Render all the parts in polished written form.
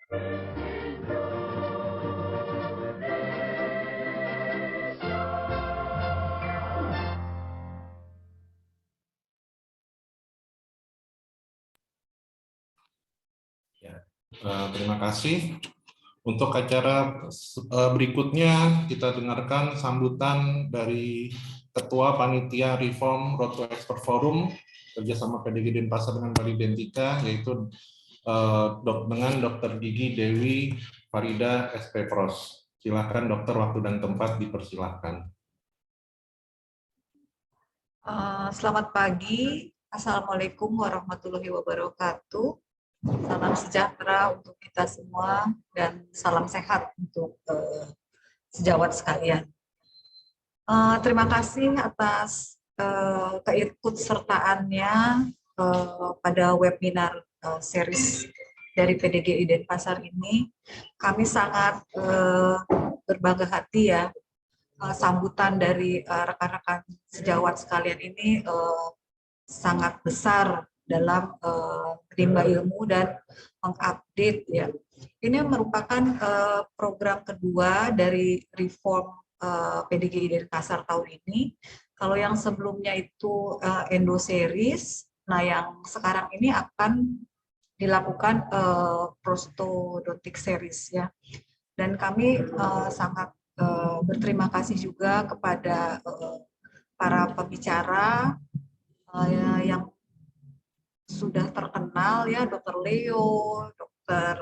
Ya, terima kasih. Untuk acara berikutnya kita dengarkan sambutan dari Ketua Panitia Reform Road to Export Forum kerjasama PDG Denpasar dengan Balidentika, yaitu dengan Dr. Gigi Dewi Farida SP-Pros. Silakan dokter, waktu dan tempat dipersilahkan. Selamat pagi, Assalamualaikum warahmatullahi wabarakatuh. Salam sejahtera untuk kita semua dan salam sehat untuk sejawat sekalian. Terima kasih atas keikutsertaannya pada webinar series dari PDGI Denpasar ini. Kami sangat berbangga hati ya, sambutan dari rekan-rekan sejawat sekalian ini sangat besar dalam menimba ilmu dan mengupdate ya. Ini merupakan program kedua dari reform PDGI Denpasar tahun ini. Kalau yang sebelumnya itu Endo Series, nah yang sekarang ini akan dilakukan Prostodontic Series ya. Dan kami sangat berterima kasih juga kepada para pembicara yang sudah terkenal ya, Dr. Leo, Dr.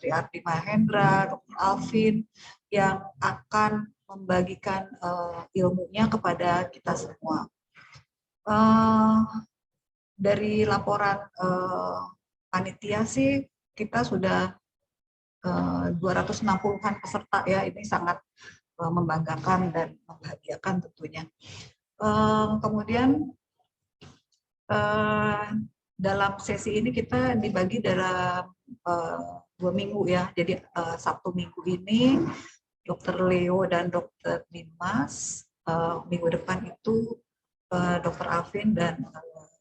Triardi Mahendra, Dr. Alvin, yang akan membagikan ilmunya kepada kita semua. Dari laporan panitia sih kita sudah 260-an peserta ya, ini sangat membanggakan dan membahagiakan tentunya. Kemudian dalam sesi ini kita dibagi dalam 2 minggu ya. Jadi Sabtu minggu ini Dr. Leo dan Dr. Dimas, minggu depan itu Dr. Alvin dan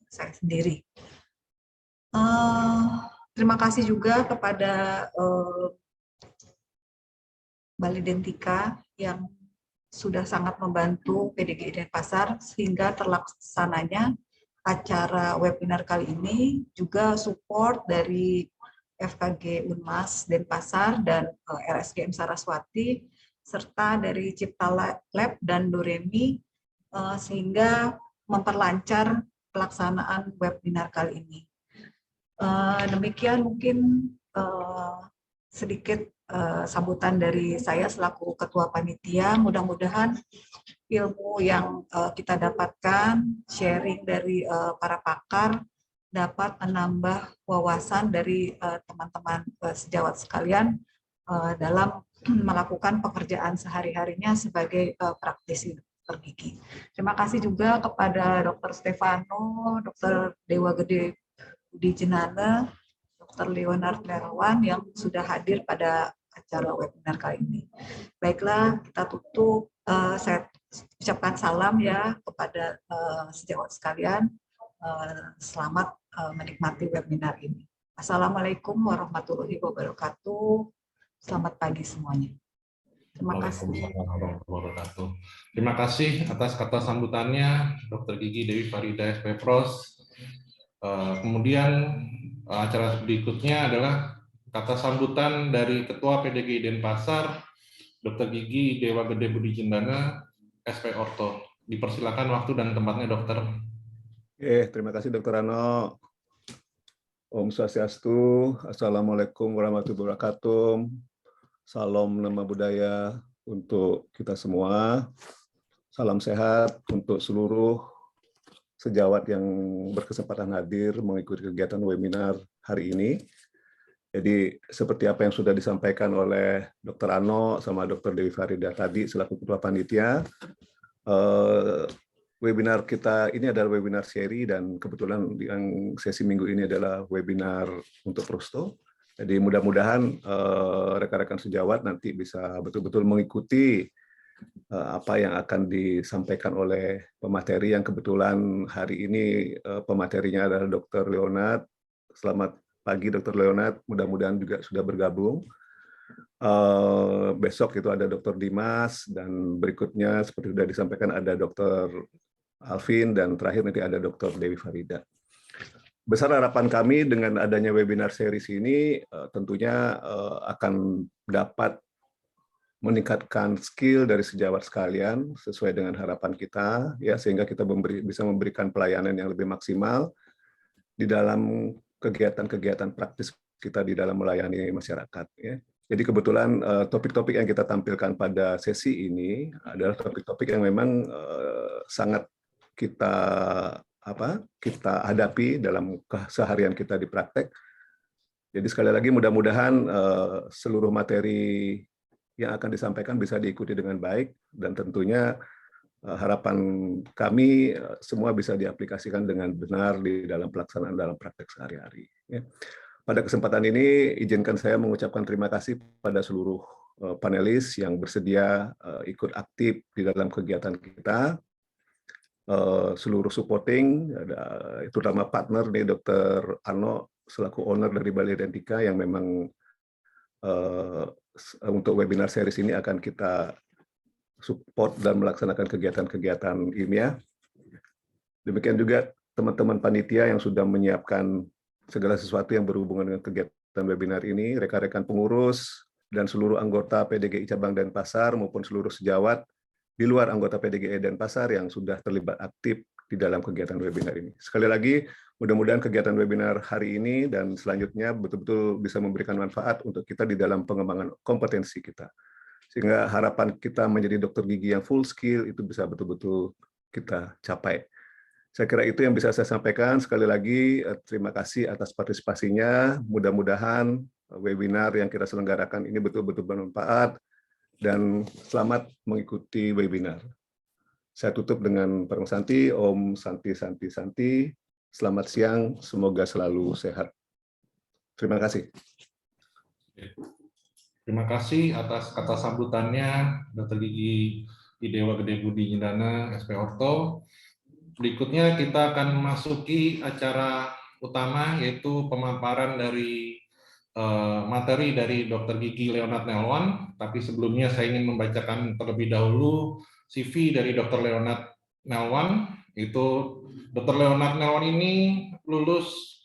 saya sendiri. Terima kasih juga kepada Balidentika yang sudah sangat membantu PDGI Denpasar sehingga terlaksananya acara webinar kali ini, juga support dari FKG Unmas Denpasar dan RSGM Saraswati, serta dari Cipta Lab dan Doremi, sehingga memperlancar pelaksanaan webinar kali ini. Demikian mungkin sedikit sambutan dari saya selaku Ketua Panitia. Mudah-mudahan ilmu yang kita dapatkan, sharing dari para pakar, dapat menambah wawasan dari teman-teman sejawat sekalian dalam melakukan pekerjaan sehari-harinya sebagai praktisi dokter gigi. Terima kasih juga kepada Dr. Stefano, Dr. Dewa Gede Budi Jenana, Dr. Leonard Lerawan yang sudah hadir pada acara webinar kali ini. Baiklah, kita tutup. Saya ucapkan salam ya kepada sejawat sekalian. Selamat menikmati webinar ini. Assalamualaikum warahmatullahi wabarakatuh. Selamat pagi semuanya. Terima kasih. Terima kasih atas kata sambutannya, Dr. Gigi Dewi Farida SP-Pros. Kemudian acara berikutnya adalah kata sambutan dari Ketua PDGI Denpasar, Dr. Gigi Dewa Gede Budi Jendana, SP Orto. Dipersilakan waktu dan tempatnya, dokter. Terima kasih, Dr. Rano. Om Swastiastu, Assalamualaikum warahmatullahi wabarakatuh. Salam nama budaya untuk kita semua. Salam sehat untuk seluruh sejawat yang berkesempatan hadir mengikuti kegiatan webinar hari ini. Jadi seperti apa yang sudah disampaikan oleh Dr. Ano sama Dr. Dewi Farida tadi selaku Ketua Panitia, webinar kita ini adalah webinar seri dan kebetulan yang sesi minggu ini adalah webinar untuk Prosto. Jadi mudah-mudahan rekan-rekan sejawat nanti bisa betul-betul mengikuti apa yang akan disampaikan oleh pemateri yang kebetulan hari ini pematerinya adalah Dr. Leonard. Selamat pagi Dr. Leonard, mudah-mudahan juga sudah bergabung. Besok itu ada Dr. Dimas, dan berikutnya seperti sudah disampaikan ada Dr. Alvin, dan terakhir nanti ada Dr. Dewi Farida. Besar harapan kami dengan adanya webinar series ini tentunya akan dapat meningkatkan skill dari sejawat sekalian sesuai dengan harapan kita, ya, sehingga kita bisa memberikan pelayanan yang lebih maksimal di dalam kegiatan-kegiatan praktis kita di dalam melayani masyarakat. Ya. Jadi kebetulan topik-topik yang kita tampilkan pada sesi ini adalah topik-topik yang memang sangat kita hadapi dalam keseharian kita di praktek. Jadi sekali lagi mudah-mudahan seluruh materi yang akan disampaikan bisa diikuti dengan baik, dan tentunya harapan kami semua bisa diaplikasikan dengan benar di dalam pelaksanaan dalam praktek sehari-hari. Pada kesempatan ini, izinkan saya mengucapkan terima kasih pada seluruh panelis yang bersedia ikut aktif di dalam kegiatan kita, seluruh supporting, terutama partner nih Dr. Arno selaku owner dari Bali Identika yang memang untuk webinar series ini akan kita support dan melaksanakan kegiatan-kegiatan ilmiah. Demikian juga teman-teman panitia yang sudah menyiapkan segala sesuatu yang berhubungan dengan kegiatan webinar ini, rekan-rekan pengurus, dan seluruh anggota PDGI Cabang Denpasar maupun seluruh sejawat di luar anggota PDGI Denpasar yang sudah terlibat aktif di dalam kegiatan webinar ini. Sekali lagi, mudah-mudahan kegiatan webinar hari ini dan selanjutnya betul-betul bisa memberikan manfaat untuk kita di dalam pengembangan kompetensi kita. Sehingga harapan kita menjadi dokter gigi yang full skill itu bisa betul-betul kita capai. Saya kira itu yang bisa saya sampaikan. Sekali lagi, terima kasih atas partisipasinya. Mudah-mudahan webinar yang kita selenggarakan ini betul-betul bermanfaat, dan selamat mengikuti webinar. Saya tutup dengan Parang Santi, Om Santi Santi Santi. Selamat siang, semoga selalu sehat. Terima kasih. Terima kasih atas kata sambutannya, Dr. Gigi Idewa Gede Budi Nyindana, SP Orto. Berikutnya kita akan memasuki acara utama, yaitu pemaparan dari materi dari Dr. Gigi Leonard Nelwan. Tapi sebelumnya saya ingin membacakan terlebih dahulu CV dari Dr. Leonard Nelwan. Itu Dr. Leonard Nelwan ini lulus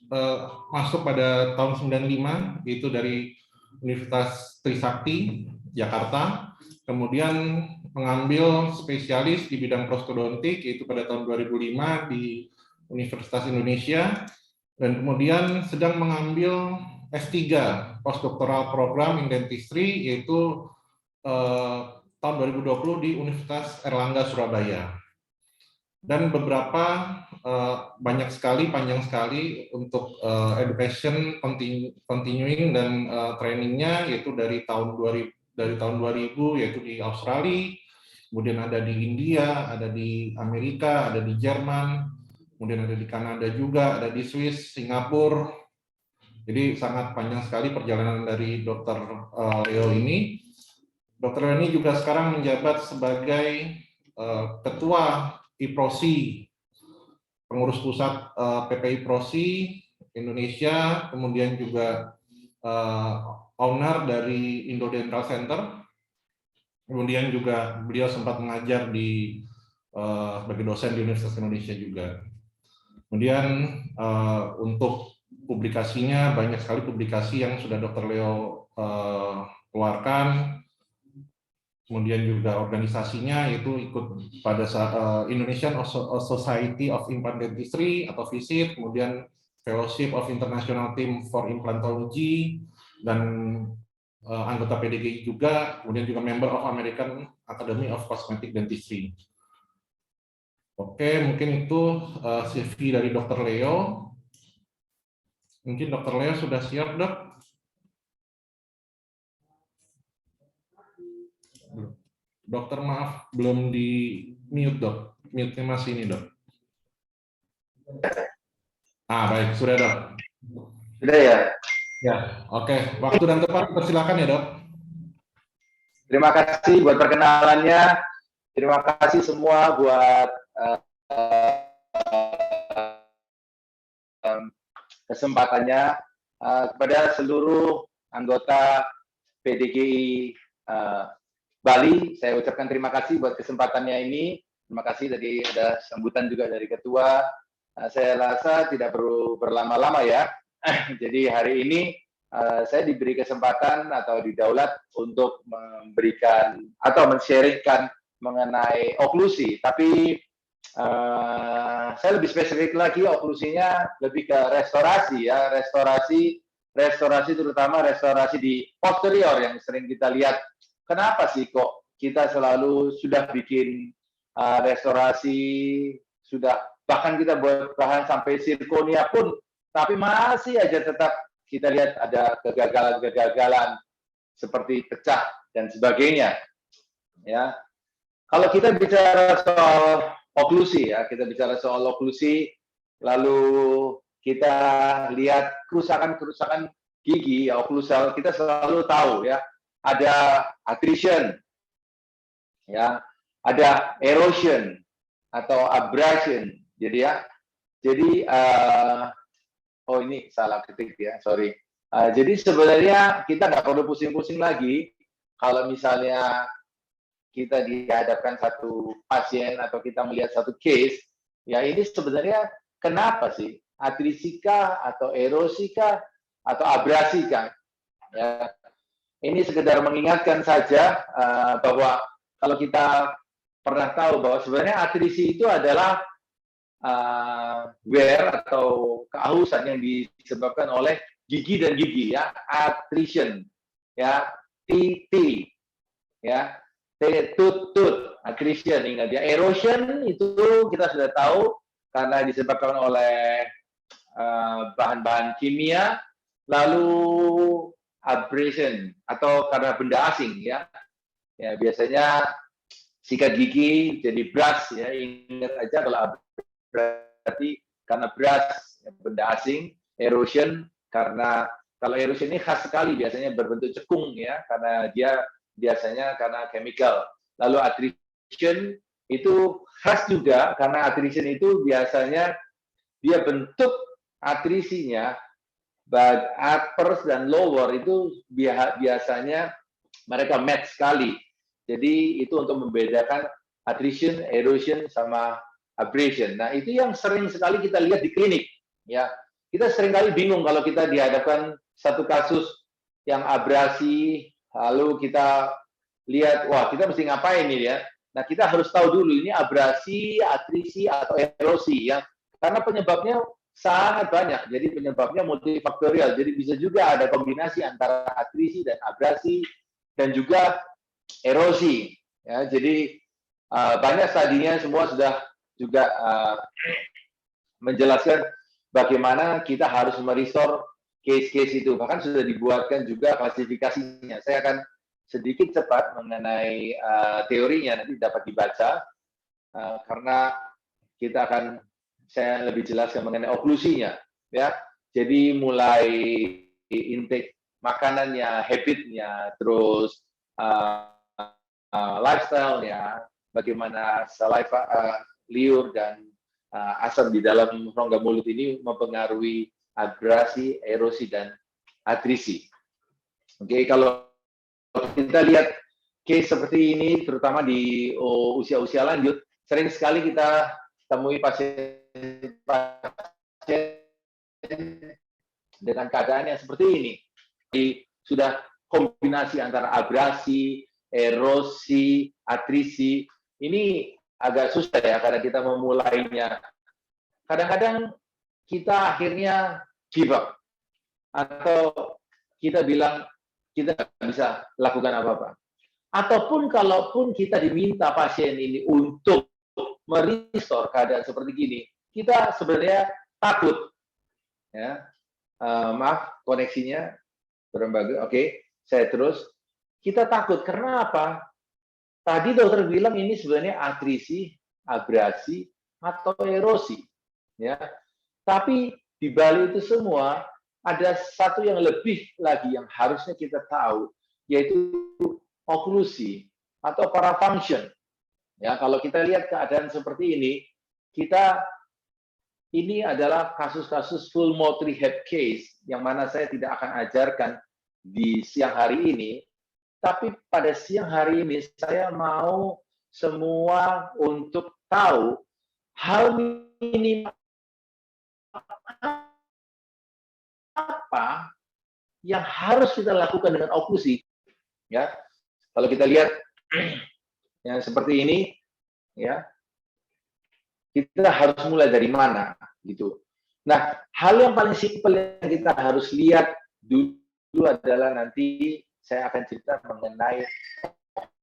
masuk pada tahun 95, yaitu dari Universitas Trisakti, Jakarta. Kemudian mengambil spesialis di bidang prostodontik, yaitu pada tahun 2005 di Universitas Indonesia. Dan kemudian sedang mengambil S3, postdoctoral program in dentistry, yaitu tahun 2020 di Universitas Erlangga, Surabaya. Dan beberapa banyak sekali, panjang sekali untuk education continuing dan trainingnya, yaitu dari tahun 2000 yaitu di Australia, kemudian ada di India, ada di Amerika, ada di Jerman, kemudian ada di Kanada juga, ada di Swiss, Singapura. Jadi sangat panjang sekali perjalanan dari Dr. Leo ini. Dr. Leo ini juga sekarang menjabat sebagai Ketua IPROSI, pengurus pusat PPI PROSI Indonesia, kemudian juga owner dari Indo Dental Center. Kemudian juga beliau sempat mengajar sebagai dosen di Universitas Indonesia juga. Kemudian untuk publikasinya, banyak sekali publikasi yang sudah Dr. Leo keluarkan. Kemudian juga organisasinya itu ikut pada Indonesian Society of Implant Dentistry atau FISIT, kemudian Fellowship of International Team for Implantology, dan anggota PDGI juga, kemudian juga member of American Academy of Cosmetic Dentistry. Oke, mungkin itu CV dari Dr. Leo. Mungkin Dr. Leo sudah siap, Dok? Dokter, maaf, belum di mute, Dok. Mute-nya masih ini, Dok. Baik, sudah, Dok. Sudah ya? Ya, oke. Waktu dan tempat persilakan ya, Dok. Terima kasih buat perkenalannya. Terima kasih semua buat kesempatannya. kepada seluruh anggota PDGI Bali, saya ucapkan terima kasih buat kesempatannya ini. Terima kasih tadi ada sambutan juga dari Ketua. Saya rasa tidak perlu berlama-lama ya. Jadi hari ini saya diberi kesempatan atau didaulat untuk memberikan atau men-sharingkan mengenai oklusi. Tapi saya lebih spesifik lagi, oklusinya lebih ke restorasi ya, restorasi terutama restorasi di posterior yang sering kita lihat. Kenapa sih kok kita selalu sudah bikin restorasi, sudah bahkan kita buat bahan sampai zirconia pun, tapi masih aja tetap kita lihat ada kegagalan-kegagalan seperti pecah dan sebagainya. Ya, kalau kita bicara soal oklusi ya, kita bicara soal oklusi, lalu kita lihat kerusakan-kerusakan gigi ya, oklusal, kita selalu tahu ya, ada attrition, ya, ada erosion atau abrasion. Jadi ya, jadi oh ini salah ketik ya, sorry. Jadi sebenarnya kita nggak perlu pusing-pusing lagi kalau misalnya kita dihadapkan satu pasien atau kita melihat satu case, ya ini sebenarnya kenapa sih? Atrisika atau erosika atau abrasika? Ya, ini sekedar mengingatkan saja bahwa kalau kita pernah tahu bahwa sebenarnya atrisi itu adalah wear atau keausan yang disebabkan oleh gigi dan gigi ya, attrition ya, TT ya, tooth, attrition, ingat ya. Erosion itu kita sudah tahu karena disebabkan oleh bahan-bahan kimia, lalu abrasion atau karena benda asing ya. Ya biasanya sikat gigi jadi brush ya, ingat aja kalau berarti karena brush ya, benda asing, erosion karena kalau erosion ini khas sekali biasanya berbentuk cekung ya, karena dia biasanya karena chemical. Lalu attrition itu khas juga karena attrition itu biasanya dia bentuk atrisinya uppers dan lower itu biasanya mereka match sekali. Jadi itu untuk membedakan attrition, erosion sama abrasion. Nah, itu yang sering sekali kita lihat di klinik ya. Kita sering kali bingung kalau kita dihadapkan satu kasus yang abrasi, lalu kita lihat, wah kita mesti ngapain ini ya. Nah kita harus tahu dulu ini abrasi, atrisi, atau erosi ya. Karena penyebabnya sangat banyak, jadi penyebabnya multifaktorial. Jadi bisa juga ada kombinasi antara atrisi dan abrasi, dan juga erosi. Ya, jadi banyak stadinya semua sudah juga menjelaskan bagaimana kita harus merestore case-case itu. Bahkan sudah dibuatkan juga klasifikasinya. Saya akan sedikit cepat mengenai teorinya, nanti dapat dibaca, karena kita akan, saya lebih jelaskan mengenai oklusinya. Ya. Jadi mulai intake makanannya, habitnya, terus lifestyle-nya, bagaimana saliva, liur, dan asam di dalam rongga mulut ini mempengaruhi abrasi, erosi, dan atrisi. Oke, kalau kita lihat case seperti ini, terutama di usia-usia lanjut, sering sekali kita temui pasien dengan keadaan yang seperti ini. Jadi, sudah kombinasi antara abrasi, erosi, atrisi, ini agak susah ya, karena kita memulainya. Kadang-kadang kita akhirnya give up. Atau kita bilang, kita nggak bisa lakukan apa-apa. Ataupun kalaupun kita diminta pasien ini untuk merestore keadaan seperti gini, kita sebenarnya takut. Ya, maaf koneksinya berembag. Oke, saya terus. Kita takut karena apa? Tadi dokter bilang ini sebenarnya atrisi, abrasi, atau erosi. Ya, tapi di balik itu semua ada satu yang lebih lagi yang harusnya kita tahu, yaitu oklusi atau parafunction. Ya, kalau kita lihat keadaan seperti ini, kita ini adalah kasus-kasus full mouth rehab case yang mana saya tidak akan ajarkan di siang hari ini, tapi pada siang hari ini saya mau semua untuk tahu hal minimal apa yang harus kita lakukan dengan oklusi. Ya, kalau kita lihat yang seperti ini, ya, kita harus mulai dari mana, gitu. Nah, hal yang paling simpel yang kita harus lihat dulu adalah nanti saya akan cerita mengenai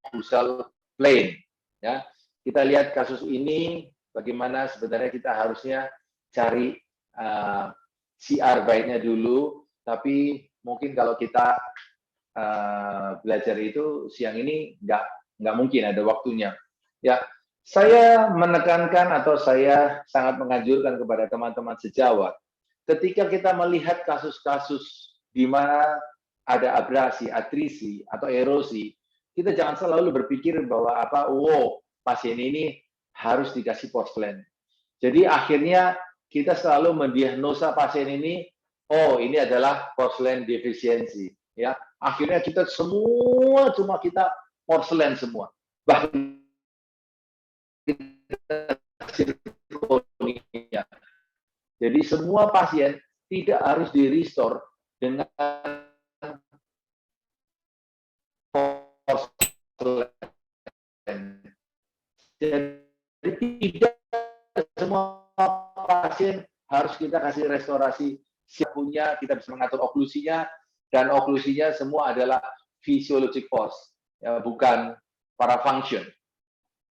occlusal plane. Ya, kita lihat kasus ini, bagaimana sebenarnya kita harusnya cari CR baiknya dulu, tapi mungkin kalau kita belajar itu siang ini nggak mungkin ada waktunya. Ya, saya menekankan atau saya sangat menganjurkan kepada teman-teman sejawat, ketika kita melihat kasus-kasus di mana ada abrasi, atrisi, atau erosi, kita jangan selalu berpikir bahwa pasien ini harus dikasih porselen. Jadi akhirnya kita selalu mendiagnosa pasien ini, ini adalah porselen defisiensi. Ya, akhirnya kita semua kita porselen semua. Bahkan jadi semua pasien tidak harus di-restore dengan porselen. Jadi tidak semua pasien harus kita kasih restorasi. Siap punya, kita bisa mengatur oklusinya, dan oklusinya semua adalah physiologic force, ya, bukan parafunction.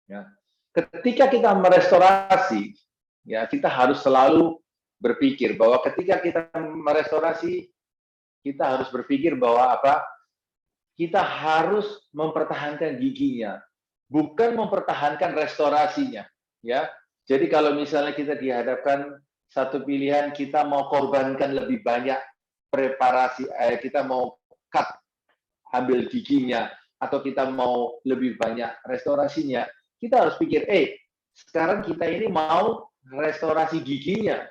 Ya. Ketika kita merestorasi, ya, kita harus selalu berpikir bahwa ketika kita merestorasi, kita harus berpikir bahwa kita harus mempertahankan giginya, bukan mempertahankan restorasinya. Ya, jadi kalau misalnya kita dihadapkan satu pilihan, kita mau korbankan lebih banyak preparasi, kita mau cut, ambil giginya, atau kita mau lebih banyak restorasinya, kita harus pikir, sekarang kita ini mau restorasi giginya,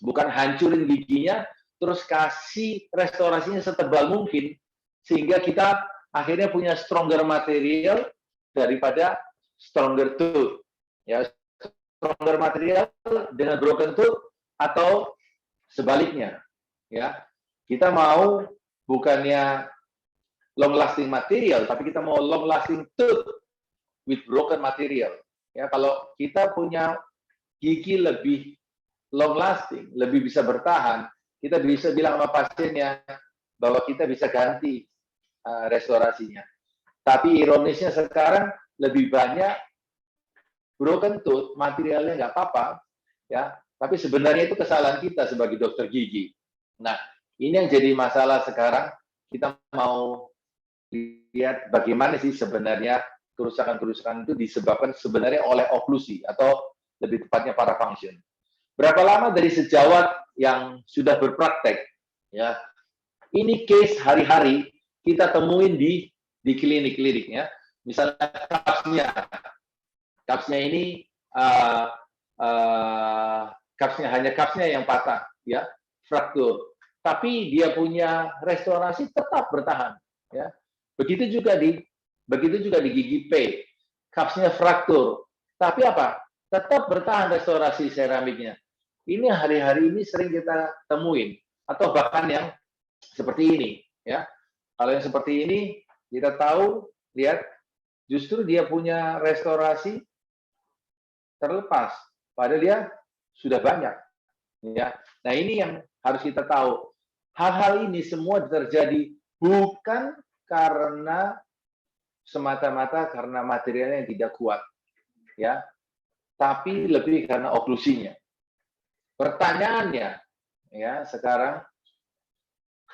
bukan hancurin giginya, terus kasih restorasinya setebal mungkin, sehingga kita akhirnya punya stronger material daripada stronger tooth. Ya, stronger material dengan broken tooth atau sebaliknya. Ya, kita mau bukannya long lasting material, tapi kita mau long lasting tooth with broken material. Ya, kalau kita punya gigi lebih long lasting, lebih bisa bertahan, kita bisa bilang sama pasiennya bahwa kita bisa ganti restorasinya. Tapi ironisnya sekarang lebih banyak broken tooth, materialnya nggak apa-apa, ya. Tapi sebenarnya itu kesalahan kita sebagai dokter gigi. Nah, ini yang jadi masalah sekarang. Kita mau lihat bagaimana sih sebenarnya kerusakan-kerusakan itu disebabkan sebenarnya oleh oklusi atau lebih tepatnya parafunction. Berapa lama dari sejawat yang sudah berpraktek, ya, ini case hari-hari kita temuin di klinik-klinik, ya. Misalnya kapsnya ini hanya kapsnya yang patah, ya, fraktur. Tapi dia punya restorasi tetap bertahan, ya. Begitu juga di gigi P, kapsnya fraktur. Tapi tetap bertahan restorasi seramiknya. Ini hari-hari ini sering kita temuin, atau bahkan yang seperti ini, ya. Kalau yang seperti ini kita tahu, lihat, justru dia punya restorasi terlepas, padahal dia sudah banyak. Ya, nah ini yang harus kita tahu. Hal-hal ini semua terjadi bukan karena semata-mata karena materialnya yang tidak kuat, ya, tapi lebih karena oklusinya. Pertanyaannya, ya, sekarang,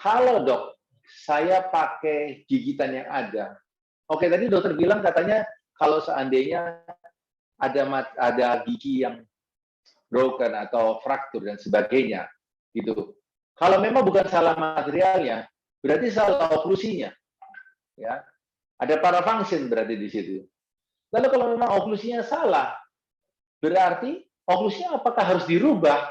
halo dok, saya pakai gigitan yang ada. Oke, tadi dokter bilang katanya kalau seandainya ada gigi yang broken atau fraktur dan sebagainya, gitu. Kalau memang bukan salah materialnya, berarti salah oklusinya, ya. Ada parafunction berarti di situ. Lalu kalau memang oklusinya salah, berarti oklusinya apakah harus dirubah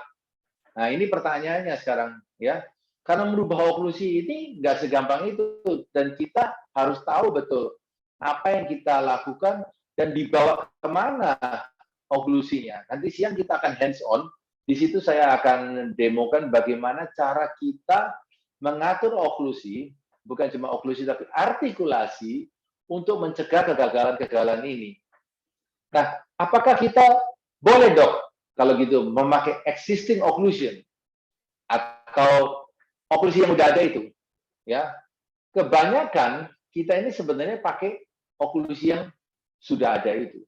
Nah, ini pertanyaannya sekarang ya. Karena merubah oklusi ini nggak segampang itu, dan kita harus tahu betul apa yang kita lakukan dan dibawa kemana oklusinya. Nanti siang kita akan hands on. Di situ saya akan demokan bagaimana cara kita mengatur oklusi, bukan cuma oklusi tapi artikulasi untuk mencegah kegagalan-kegagalan ini. Nah, apakah kita boleh, Dok, kalau gitu memakai existing occlusion atau oklusi yang udah ada itu? Ya, kebanyakan kita ini sebenarnya pakai oklusi yang sudah ada itu.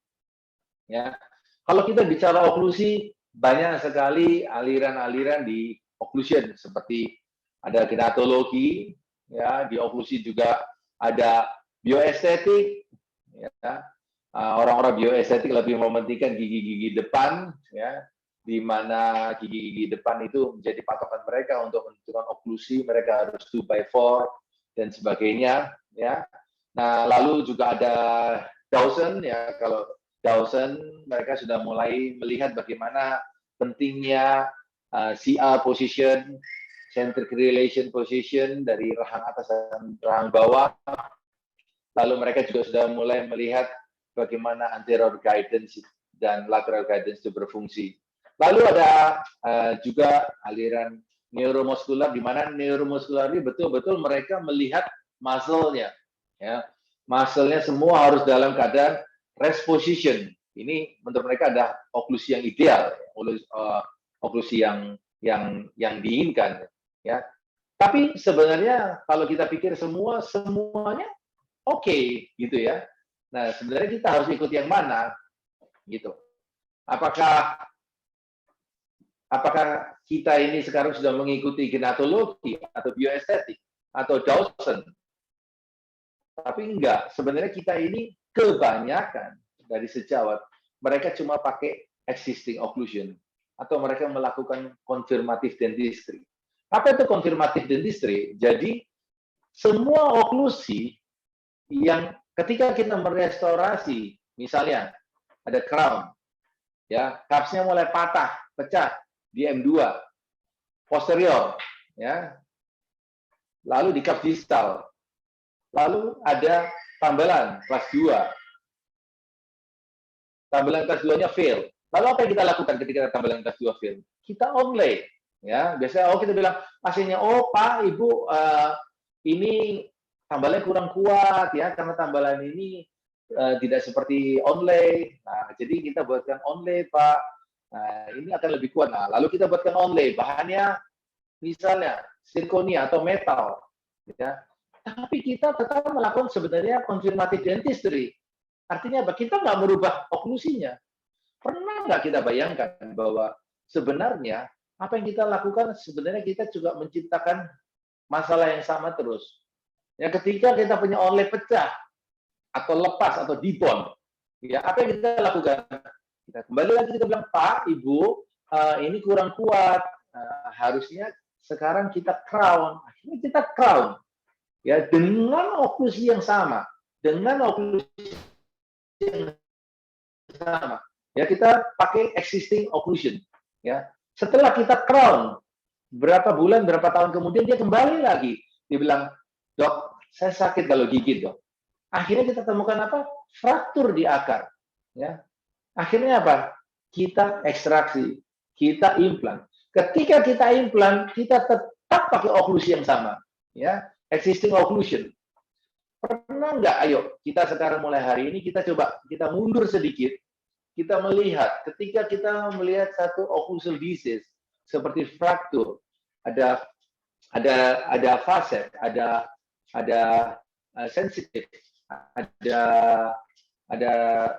Ya, kalau kita bicara oklusi, banyak sekali aliran-aliran di occlusion, seperti ada kinetologi, ya, di oklusi juga ada bioestetik, ya. Orang-orang bioestetik lebih mementingkan gigi-gigi depan, ya, di mana gigi-gigi depan itu menjadi patokan mereka untuk menentukan oklusi, mereka harus 2/4 dan sebagainya, ya. Nah, lalu juga ada Dawson, ya, kalau Dawson mereka sudah mulai melihat bagaimana pentingnya CR position, centric relation position dari rahang atas dan rahang bawah. Lalu mereka juga sudah mulai melihat bagaimana anterior guidance dan lateral guidance itu berfungsi. Lalu ada juga aliran neuromuskular, di mana neuromuskular ini betul-betul mereka melihat muscle-nya. Ya. Muscle-nya semua harus dalam keadaan rest position. Ini menurut mereka ada oklusi yang ideal, oklusi yang diinginkan. Ya. Tapi sebenarnya kalau kita pikir semuanya oke, gitu ya. Nah, sebenarnya kita harus ikut yang mana, gitu. Apakah kita ini sekarang sudah mengikuti genetologi atau bioestetik atau Dawson? Tapi enggak. Sebenarnya kita ini kebanyakan dari sejawat mereka cuma pakai existing occlusion atau mereka melakukan confirmative dentistry. Apa itu confirmative dentistry? Jadi semua oklusi yang ketika kita merestorasi, misalnya ada crown, ya, capsnya mulai patah, pecah di M2 posterior, ya, lalu di caps distal, lalu ada tambelan kelas 2, tambelan kelas 2-nya fail. Lalu apa yang kita lakukan ketika tambelan kelas 2 fail? Kita onlay, ya, biasanya kita bilang pasiennya, Pak, Ibu, ini tambalannya kurang kuat, ya, karena tambalan ini tidak seperti onlay. Nah, jadi kita buatkan onlay, Pak. Nah, ini akan lebih kuat. Nah, lalu kita buatkan onlay, bahannya misalnya zirconia atau metal, ya. Tapi kita tetap melakukan sebenarnya confirmative dentistry. Artinya apa? Kita nggak merubah oklusinya. Pernah nggak kita bayangkan bahwa sebenarnya apa yang kita lakukan sebenarnya kita juga menciptakan masalah yang sama terus. Ya, ketika kita punya onlay pecah atau lepas atau dibond, ya, apa yang kita lakukan? Kita kembali lagi, kita bilang, Pak, Ibu, ini kurang kuat, harusnya sekarang kita crown. Akhirnya kita crown, ya, dengan oklusi yang sama, ya, kita pakai existing occlusion, ya. Setelah kita crown, berapa bulan, berapa tahun kemudian dia kembali lagi, dia bilang, Dok, saya sakit kalau gigit, Dok. Akhirnya kita temukan apa? Fraktur di akar, ya. Akhirnya apa? Kita ekstraksi, kita implan. Ketika kita implan, kita tetap pakai oklusi yang sama, ya, existing occlusion. Pernah nggak? Ayo, kita sekarang mulai hari ini kita coba, kita mundur sedikit, kita melihat ketika kita melihat satu occlusal disease seperti fraktur, ada facet, ada sensitif, ada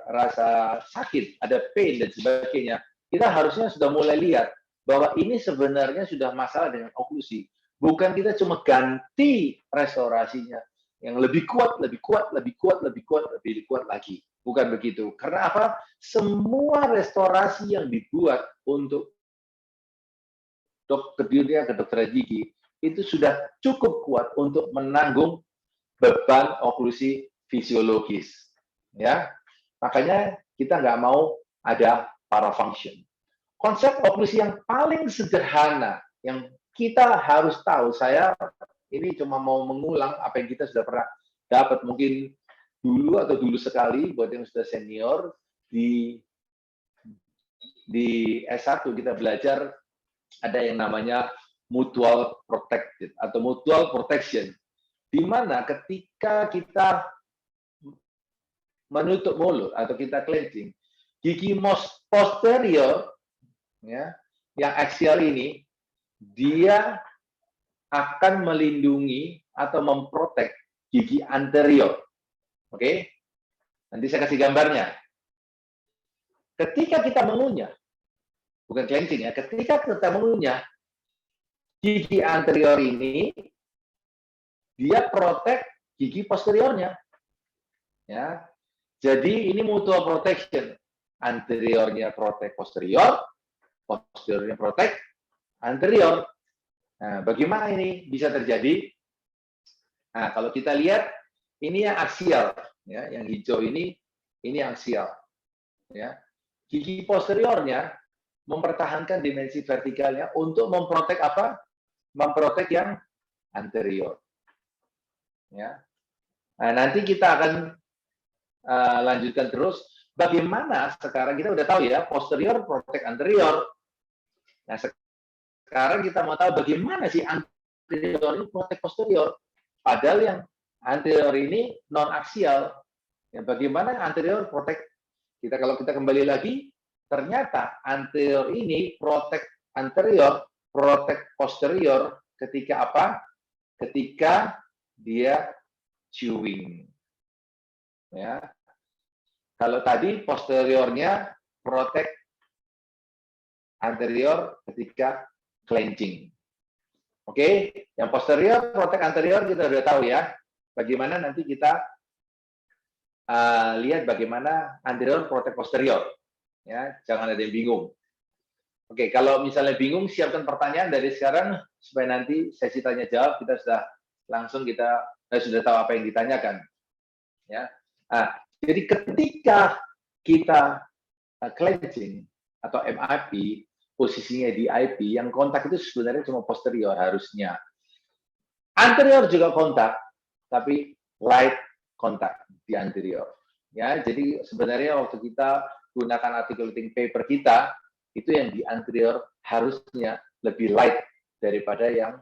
rasa sakit, ada pain dan sebagainya. Kita harusnya sudah mulai lihat bahwa ini sebenarnya sudah masalah dengan oklusi. Bukan kita cuma ganti restorasinya yang lebih kuat lagi. Bukan begitu. Karena apa? Semua restorasi yang dibuat untuk dokter dunia kedokteran gigi itu sudah cukup kuat untuk menanggung beban oklusi fisiologis, ya. Makanya kita nggak mau ada parafunction. konsep oklusi yang paling sederhana yang kita harus tahu, saya ini cuma mau mengulang apa yang kita sudah pernah dapat mungkin dulu atau dulu sekali buat yang sudah senior di S1 kita belajar ada yang namanya mutual protected atau mutual protection, di mana ketika kita menutup mulut atau kita cleansing, gigi posterior ya, yang aksial ini dia akan melindungi atau memprotek gigi anterior. Oke? Nanti saya kasih gambarnya. Ketika kita mengunyah, bukan cleansing ya, ketika kita mengunyah, gigi anterior ini dia protek gigi posteriornya. Ya. Jadi ini mutual protection. Anteriornya protek posterior, posteriornya protek anterior. Nah, bagaimana ini bisa terjadi? Nah, kalau kita lihat ini yang aksial, ya, yang hijau ini aksial, ya. Gigi posteriornya mempertahankan dimensi vertikalnya untuk memprotek apa? Memprotek yang anterior. Ya. Nah, nanti kita akan lanjutkan terus. Bagaimana sekarang kita udah tahu ya, posterior protek anterior. Nah, sekarang kita mau tahu bagaimana sih anterior ini protek posterior. Padahal yang anterior ini non aksial. Ya, bagaimana anterior protek? Kalau kita kembali lagi, ternyata anterior ini protek anterior, protek posterior ketika apa? Ketika dia chewing. Ya. Kalau tadi posteriornya protek anterior ketika clenching. Oke, yang posterior protek anterior kita sudah tahu ya. Bagaimana nanti kita lihat bagaimana anterior protek posterior. Ya, jangan ada yang bingung. Oke, kalau misalnya bingung, siapkan pertanyaan dari sekarang supaya nanti sesi tanya jawab kita sudah langsung sudah tahu apa yang ditanyakan. Ya. Nah, jadi ketika kita clenching atau MIP, posisinya di IP, yang kontak itu sebenarnya cuma posterior harusnya. Anterior juga kontak, tapi light kontak di anterior. Ya, jadi sebenarnya waktu kita gunakan articulating paper kita, itu yang di anterior harusnya lebih light daripada yang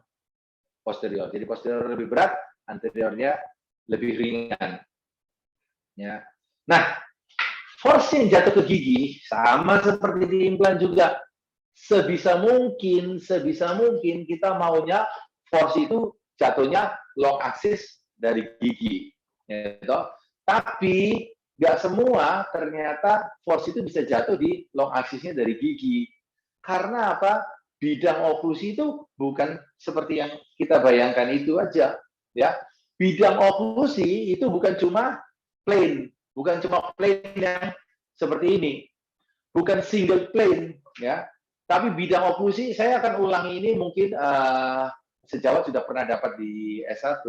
posterior. Jadi posterior lebih berat, anteriornya lebih ringan. Ya. Nah, force yang jatuh ke gigi sama seperti di implan juga. Sebisa mungkin kita maunya force itu jatuhnya long axis dari gigi. Gitu. Tapi nggak semua ternyata force itu bisa jatuh di long axisnya dari gigi. Karena apa? Bidang oklusi itu bukan seperti yang kita bayangkan itu aja. Ya, bidang oklusi itu bukan cuma plane yang seperti ini, bukan single plane, ya. Tapi bidang oklusi, saya akan ulangi ini mungkin sejawat sudah pernah dapat di S1,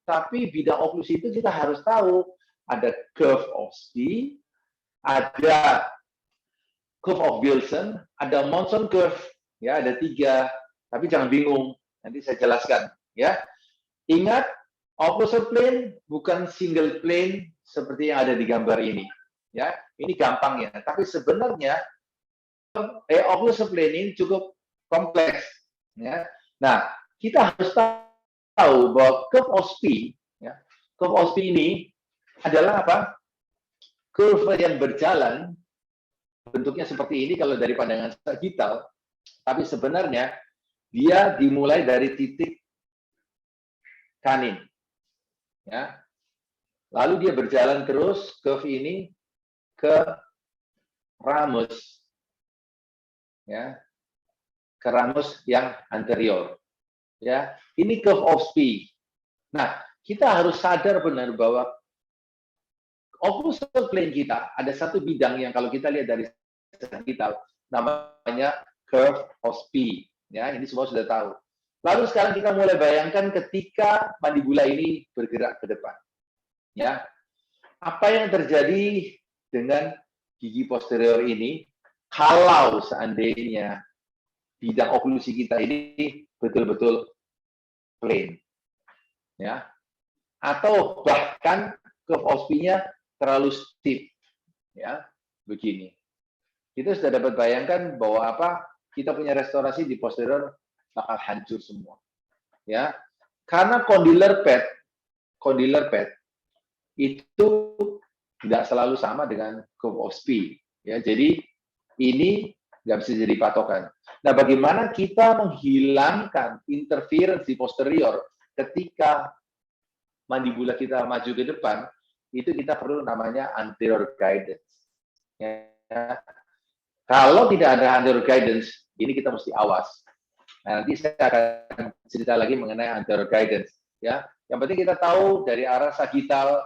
tapi bidang oklusi itu kita harus tahu ada curve of Spee, ada curve of Wilson, ada Monson curve, ya ada 3. Tapi jangan bingung, nanti saya jelaskan, ya. Ingat, occlusal plane bukan single plane seperti yang ada di gambar ini, ya. Ini gampang ya, tapi sebenarnya occlusal plane ini cukup kompleks, ya. Nah, kita harus tahu bahwa curve of Spee, ya, curve of Spee ini adalah apa? Kurva yang berjalan, bentuknya seperti ini kalau dari pandangan sagital, tapi sebenarnya dia dimulai dari titik kanin. Ya. Lalu dia berjalan terus curve ini ke ramus. Ya. Ke ramus yang anterior. Ya, ini curve of Spee. Nah, kita harus sadar benar bahwa occlusal plane kita ada satu bidang yang kalau kita lihat dari sagital namanya curve of Spee. Ya, ini semua sudah tahu. Lalu sekarang kita mulai bayangkan ketika mandibula ini bergerak ke depan. Ya. Apa yang terjadi dengan gigi posterior ini? kalau seandainya bidang oklusi kita ini betul-betul plain, ya, atau bahkan curve OSP-nya terlalu steep, ya, begini. Kita sudah dapat bayangkan bahwa kita punya restorasi di posterior bakal hancur semua, ya, karena condylar pad itu tidak selalu sama dengan curve OSP, ya, jadi ini nggak bisa jadi patokan. Nah, bagaimana kita menghilangkan interference di posterior ketika mandibula kita maju ke depan, itu kita perlu namanya anterior guidance. Ya. Kalau tidak ada anterior guidance, ini kita mesti awas. Nah, nanti saya akan cerita lagi mengenai anterior guidance. Ya, yang penting kita tahu dari arah sagittal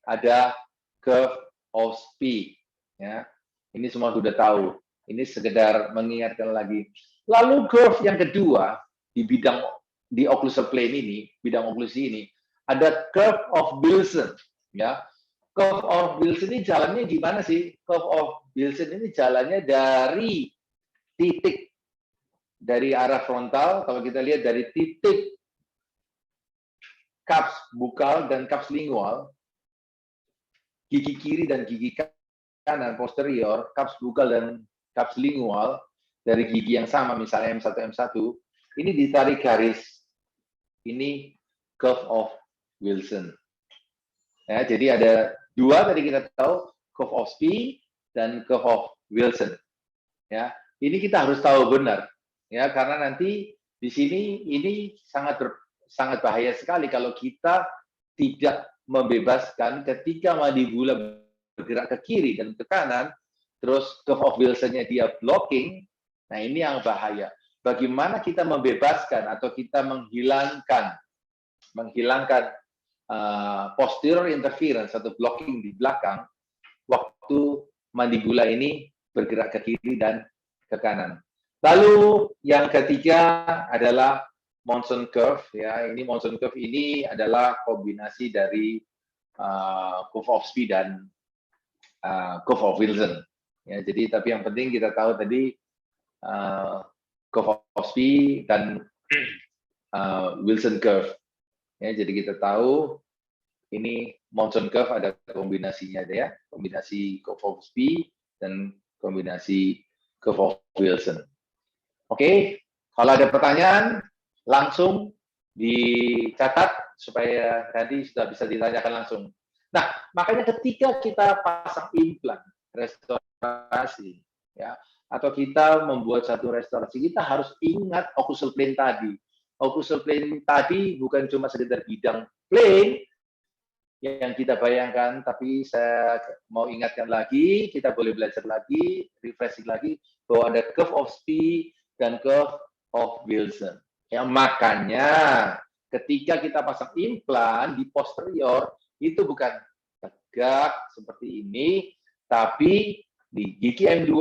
ada curve OSP. Ya, ini semua sudah tahu. Ini sekedar mengingatkan lagi. Lalu curve yang kedua di occlusal plane ini, bidang oklusi ini, ada curve of Wilson. Ya, curve of Wilson ini jalannya gimana sih? Curve of Wilson ini jalannya dari titik dari arah frontal. Kalau kita lihat dari titik caps bukal dan caps lingual, gigi kiri dan gigi kanan posterior, caps bukal dan caps lingual dari gigi yang sama, misalnya M1, M1, ini ditarik garis. Ini curve of Wilson. Ya, jadi ada dua tadi kita tahu, curve of OSP dan curve of Wilson. Ya, ini kita harus tahu benar. Ya, karena nanti di sini ini sangat bahaya sekali kalau kita tidak membebaskan ketika mandibula bergerak ke kiri dan ke kanan, terus curve of Wilson-nya dia blocking, nah ini yang bahaya. Bagaimana kita membebaskan atau kita menghilangkan posterior interference atau blocking di belakang waktu mandibula ini bergerak ke kiri dan ke kanan. Lalu yang ketiga adalah Monson curve. Ya, ini Monson curve ini adalah kombinasi dari curve of OSP dan curve of Wilson. Ya, jadi tapi yang penting kita tahu tadi curve of OSP dan Wilson curve. Ya, jadi kita tahu ini Monson curve ada kombinasinya ya, kombinasi curve of OSP dan kombinasi curve of Wilson. Oke, kalau ada pertanyaan langsung dicatat supaya tadi sudah bisa ditanyakan langsung. Nah, makanya ketika kita pasang implan restorasi, ya, atau kita membuat satu restorasi, kita harus ingat occlusal plane tadi. Occlusal plane tadi bukan cuma sekedar bidang plane yang kita bayangkan, tapi saya mau ingatkan lagi, kita boleh belajar lagi, refreshing lagi, bahwa ada curve of OSP dan curve of Wilson. Ya, makanya ketika kita pasang implan di posterior, itu bukan tegak seperti ini, tapi di gigi M2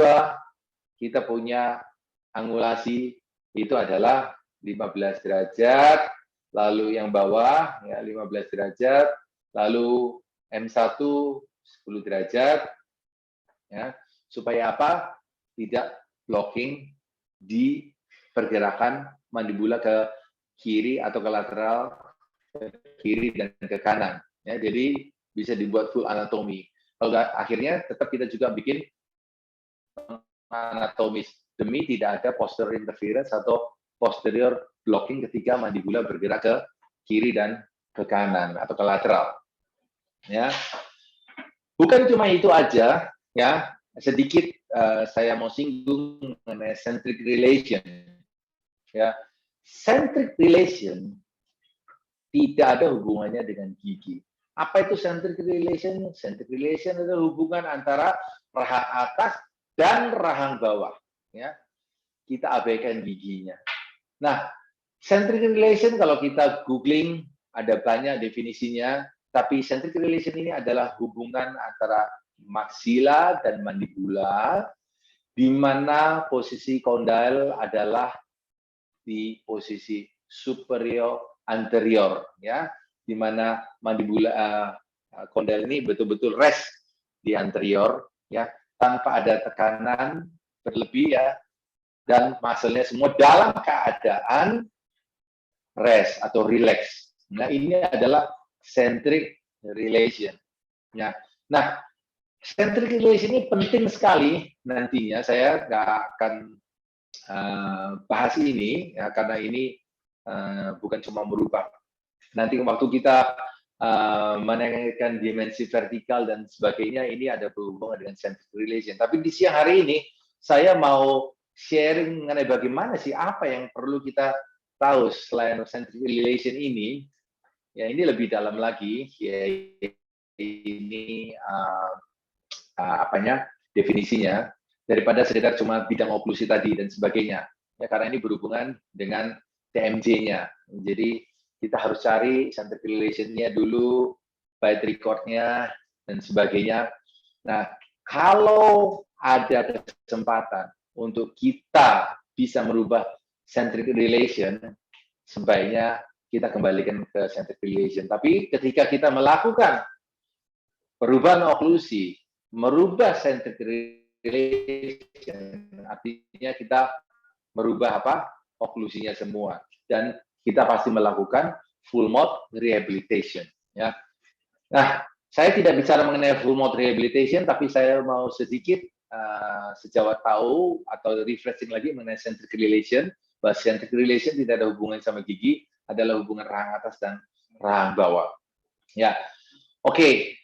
kita punya angulasi itu adalah 15 derajat, lalu yang bawah ya 15 derajat, lalu M1 10 derajat, ya, supaya apa? Tidak blocking di pergerakan mandibula ke kiri atau ke lateral, ke kiri dan ke kanan. Ya, jadi bisa dibuat full anatomi. Kalau akhirnya tetap kita juga bikin anatomis demi tidak ada posterior interference atau posterior blocking ketika mandibula bergerak ke kiri dan ke kanan atau ke lateral. Ya, bukan cuma itu aja. Ya, sedikit saya mau singgung mengenai centric relation. Ya, centric relation tidak ada hubungannya dengan gigi. Apa itu centric relation? Centric relation adalah hubungan antara rahang atas dan rahang bawah. Ya, kita abaikan giginya. Nah, centric relation kalau kita googling ada banyak definisinya, tapi centric relation ini adalah hubungan antara maksila dan mandibula, di mana posisi kondyle adalah di posisi superior anterior, ya, di mana mandibula kondyle ini betul-betul rest di anterior, ya, tanpa ada tekanan berlebih ya, dan muscle-nya semua dalam keadaan rest atau relax. Nah, ini adalah centric relation. Ya. Nah, centric relation ini penting sekali nantinya. Saya nggak akan bahas ini ya, karena ini bukan cuma merubah. Nanti waktu kita menaikkan dimensi vertikal dan sebagainya, ini ada berhubungan dengan centric relation. Tapi di siang hari ini saya mau sharing mengenai bagaimana sih apa yang perlu kita tahu selain centric relation ini. Ya, ini lebih dalam lagi. Ya, ini definisinya daripada sekedar cuma bidang oklusi tadi dan sebagainya. Ya, karena ini berhubungan dengan TMJ-nya. Jadi kita harus cari centric relation-nya dulu, byte record-nya, dan sebagainya. Nah, kalau ada kesempatan untuk kita bisa merubah centric relation, sebaiknya kita kembalikan ke centric relation. Tapi ketika kita melakukan perubahan oklusi, merubah centric relation, artinya kita merubah oklusinya semua. Dan kita pasti melakukan full mode rehabilitation. Ya. Nah, saya tidak bicara mengenai full mode rehabilitation, tapi saya mau sedikit sejauh tahu atau refreshing lagi mengenai centric relation. Bahwa centric relation tidak ada hubungan sama gigi, adalah hubungan rahang atas dan rahang bawah. Ya, oke.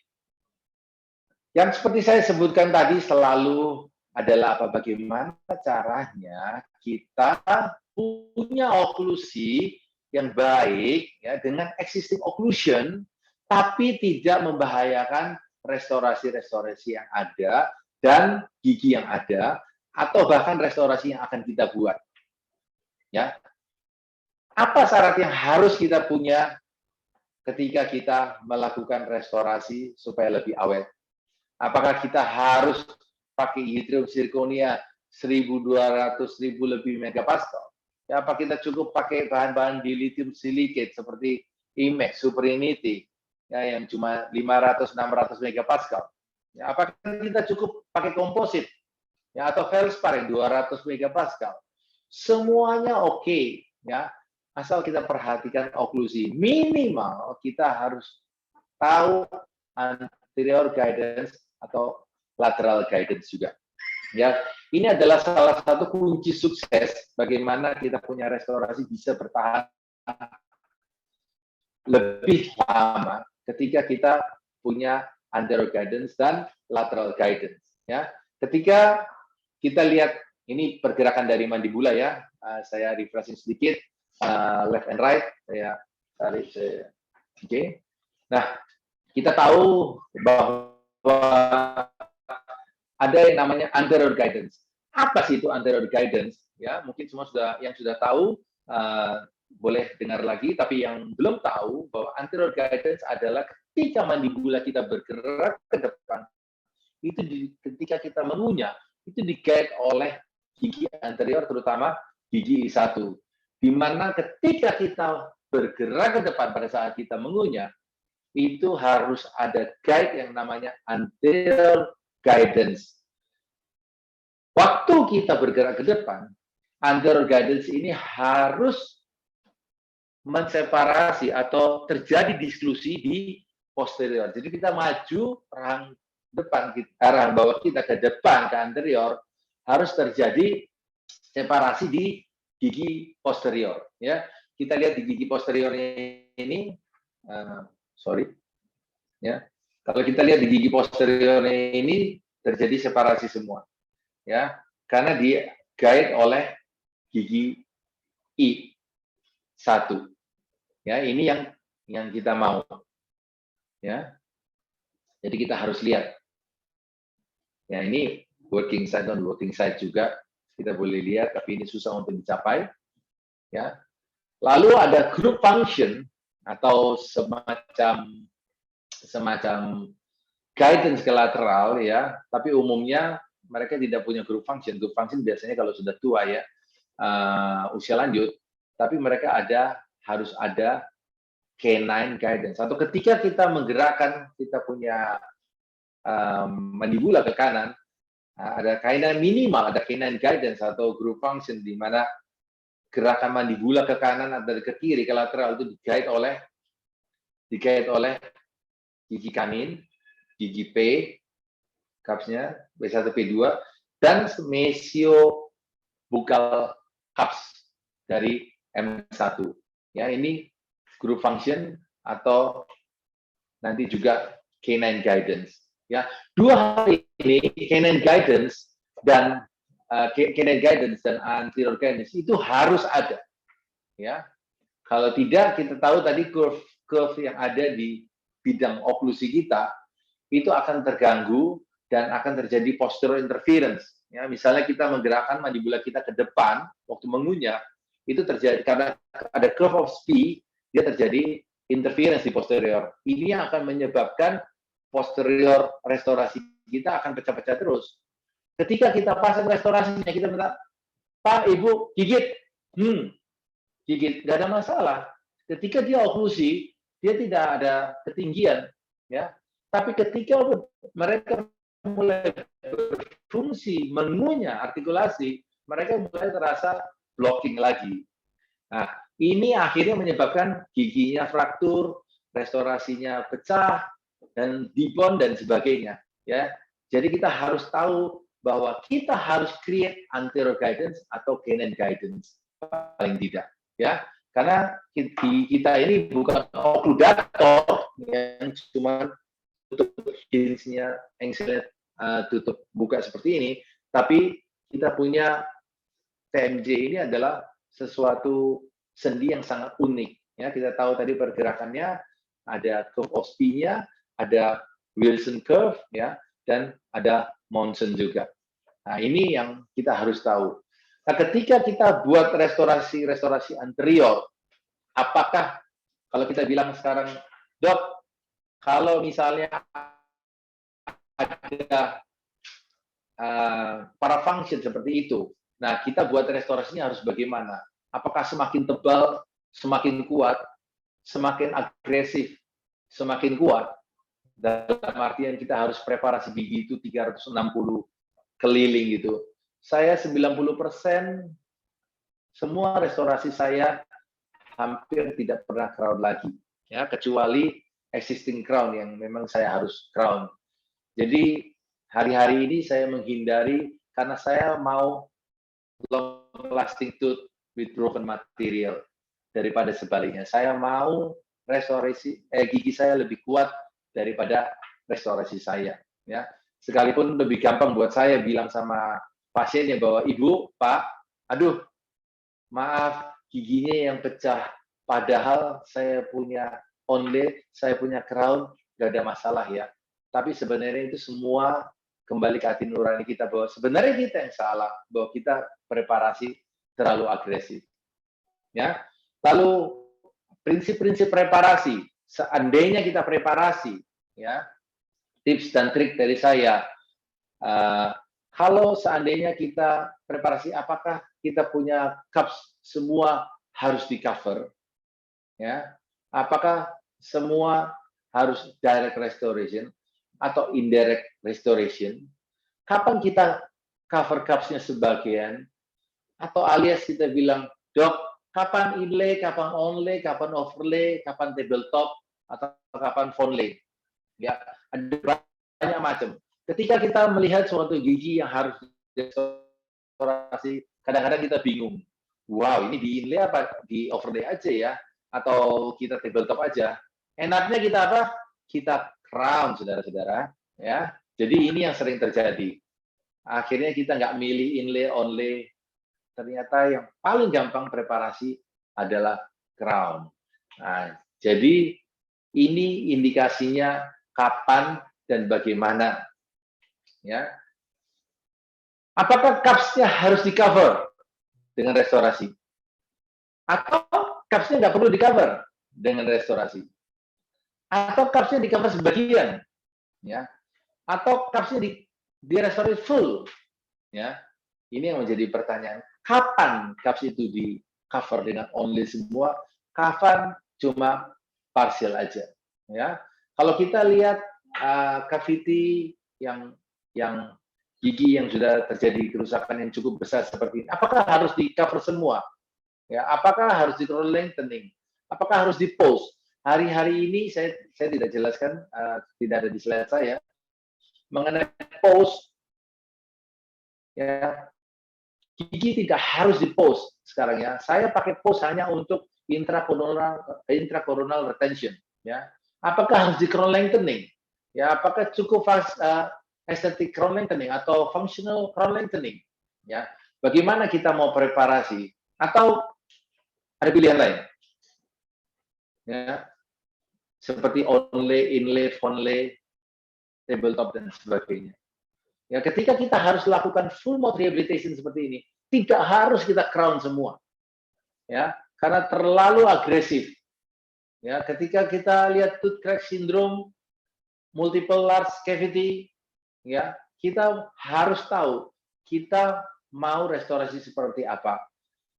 Yang seperti saya sebutkan tadi selalu adalah bagaimana caranya kita punya oklusi yang baik ya, dengan existing occlusion, tapi tidak membahayakan restorasi-restorasi yang ada dan gigi yang ada, atau bahkan restorasi yang akan kita buat. Ya, apa syarat yang harus kita punya ketika kita melakukan restorasi supaya lebih awet? Apakah kita harus pakai yttrium zirconia 1.200 lebih megapascal? Ya, apa kita cukup pakai bahan-bahan di lithium silicate seperti IMEX, Superinity, ya, yang cuma 500-600 megapascal? Ya, apakah kita cukup pakai komposit, ya, atau feldspar yang 200 megapascal? Semuanya oke, ya, asal kita perhatikan oklusi. Minimal kita harus tahu anterior guidance atau lateral guidance juga. Ya, ini adalah salah satu kunci sukses bagaimana kita punya restorasi bisa bertahan lebih lama ketika kita punya anterior guidance dan lateral guidance. Ya, ketika kita lihat ini pergerakan dari mandibula ya, saya refreshing sedikit left and right, saya tarik. Oke. Nah, kita tahu bahwa ada yang namanya anterior guidance. Apa sih itu anterior guidance? Ya, mungkin semua yang sudah tahu boleh dengar lagi, tapi yang belum tahu bahwa anterior guidance adalah ketika mandibula kita bergerak ke depan, itu ketika kita mengunyah, itu di-guide oleh gigi anterior, terutama gigi I1. Di mana ketika kita bergerak ke depan pada saat kita mengunyah, itu harus ada guide yang namanya anterior guidance. Waktu kita bergerak ke depan, anterior guidance ini harus menseparasi atau terjadi diskusi di posterior. Jadi kita maju rahang depan, rahang bawah kita ke depan, ke anterior, harus terjadi separasi di gigi posterior. Ya, kita lihat di gigi posterior ini, ya. Kalau kita lihat di gigi posterior ini terjadi separasi semua, ya, karena di guide oleh gigi I1. Ya, ini yang kita mau, ya. Jadi kita harus lihat. Ya, ini working side dan working side juga kita boleh lihat, tapi ini susah untuk dicapai, ya. Lalu ada group function atau semacam guidance ke lateral, ya, tapi umumnya mereka tidak punya group function. Group function biasanya kalau sudah tua, ya, usia lanjut, tapi mereka harus ada canine guidance. Atau ketika kita menggerakkan, kita punya mandibula ke kanan, ada canine minimal, ada canine guidance atau group function di mana gerakan mandibula ke kanan atau ke kiri ke lateral itu digait oleh gigi kanin, gigi P, cupsnya B1, P2, dan mesiobukal cups dari M1. Ya, ini group function atau nanti juga canine guidance. Ya, dua hal ini canine guidance dan anterior guidance itu harus ada. Ya, kalau tidak kita tahu tadi curve yang ada di bidang oklusi kita itu akan terganggu dan akan terjadi postural interference. Ya, misalnya kita menggerakkan mandibula kita ke depan waktu mengunyah, itu terjadi karena ada curve of speed, dia terjadi interference di posterior. Ini yang akan menyebabkan posterior restorasi kita akan pecah-pecah terus. Ketika kita pasang restorasinya, kita minta, Pak, Ibu, gigit. Gigit, nggak ada masalah. Ketika dia oklusi, dia tidak ada ketinggian. Ya. Tapi ketika mereka mulai berfungsi, mengunyah, artikulasi, mereka mulai terasa blocking lagi. Nah, ini akhirnya menyebabkan giginya fraktur, restorasinya pecah, dan dibond dan sebagainya. Ya, jadi kita harus tahu bahwa kita harus create anterior guidance atau canine guidance paling tidak. Ya, karena kita ini bukan okludator yang cuma tutup jenisnya engselnya tutup buka seperti ini, tapi kita punya TMJ ini adalah sesuatu sendi yang sangat unik. Ya, kita tahu tadi pergerakannya ada curve of P-nya, ada Wilson curve, ya, dan ada Monson juga. Nah, ini yang kita harus tahu. Nah, ketika kita buat restorasi anterior, apakah kalau kita bilang sekarang, Dok, kalau misalnya ada parafunction seperti itu, nah kita buat restorasinya harus bagaimana? Apakah semakin tebal, semakin kuat, semakin agresif, semakin kuat? Dalam artian kita harus preparasi gigi itu 360 keliling gitu. Saya 90% semua restorasi saya hampir tidak pernah crown lagi, ya, kecuali existing crown yang memang saya harus crown. Jadi hari-hari ini saya menghindari karena saya mau long lasting tooth with broken material daripada sebaliknya. Saya mau restorasi gigi saya lebih kuat daripada restorasi saya, ya. Sekalipun lebih gampang buat saya bilang sama pasiennya bahwa Ibu, Pak, aduh, maaf giginya yang pecah, padahal saya punya onlay, saya punya crown, nggak ada masalah ya. Tapi sebenarnya itu semua kembali ke hati nurani kita bahwa sebenarnya kita yang salah, bahwa kita preparasi terlalu agresif. Ya. Lalu prinsip-prinsip preparasi, seandainya kita preparasi, ya, tips dan trik dari saya, kalau seandainya kita preparasi, apakah kita punya cups semua harus di cover, ya? Apakah semua harus direct restoration atau indirect restoration? Kapan kita cover cupsnya sebagian, atau alias kita bilang, Dok, kapan inlay, kapan onlay, kapan overlay, kapan tabletop, atau kapan fonlay? Ya, ada banyak macam. Ketika kita melihat suatu gigi yang harus restorasi, kadang-kadang kita bingung. Wow, ini di inlay apa di overlay aja ya? Atau kita tabletop aja? Enaknya kita apa? Kita crown, saudara-saudara. Ya, jadi ini yang sering terjadi. Akhirnya kita nggak milih inlay, onlay. Ternyata yang paling gampang preparasi adalah crown. Nah, jadi ini indikasinya kapan dan bagaimana. Ya. Apakah cupsnya harus di cover dengan restorasi? Atau cupsnya nggak perlu di cover dengan restorasi? Atau cupsnya di cover sebagian? Ya. Atau cupsnya di restorasi full? Ya. Ini yang menjadi pertanyaan. Kapan cups itu di cover dengan only semua? Kapan cuma partial aja? Ya. Kalau kita lihat cavity yang gigi yang sudah terjadi kerusakan yang cukup besar seperti ini, apakah harus di cover semua? Ya, apakah harus di crown lengthening? Apakah harus di post? Hari-hari ini saya tidak jelaskan, tidak ada di slide saya mengenai post. Ya, gigi tidak harus di post sekarang ya. Saya pakai post hanya untuk intracoronal retention. Ya, apakah harus di crown lengthening? Ya, apakah cukup aesthetic crown lengthening atau functional crown lengthening? Ya, bagaimana kita mau preparasi? Atau ada pilihan lain? Ya, seperti onlay, inlay, fonlay, tabletop dan sebagainya. Ya, ketika kita harus lakukan full mouth rehabilitation seperti ini, tidak harus kita crown semua. Ya, karena terlalu agresif. Ya, ketika kita lihat tooth crack syndrome, multiple large cavity, ya, kita harus tahu kita mau restorasi seperti apa.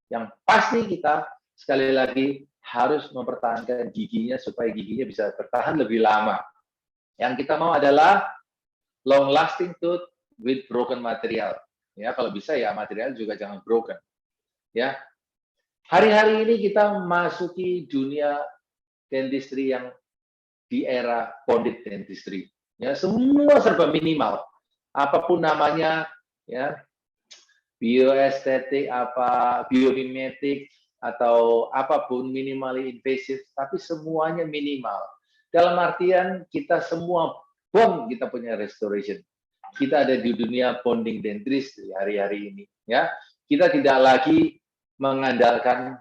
Yang pasti kita sekali lagi harus mempertahankan giginya supaya giginya bisa bertahan lebih lama. Yang kita mau adalah long lasting tooth with broken material. Ya, kalau bisa ya material juga jangan broken. Ya. Hari-hari ini kita masuki dunia dentistry yang di era bonded dentistry. Ya, semua serba minimal. Apapun namanya, ya, bioestetik, biomimetik, atau apapun minimally invasive, tapi semuanya minimal. Dalam artian kita semua bond kita punya restoration. Kita ada di dunia bonding dentistry hari-hari ini. Ya, kita tidak lagi mengandalkan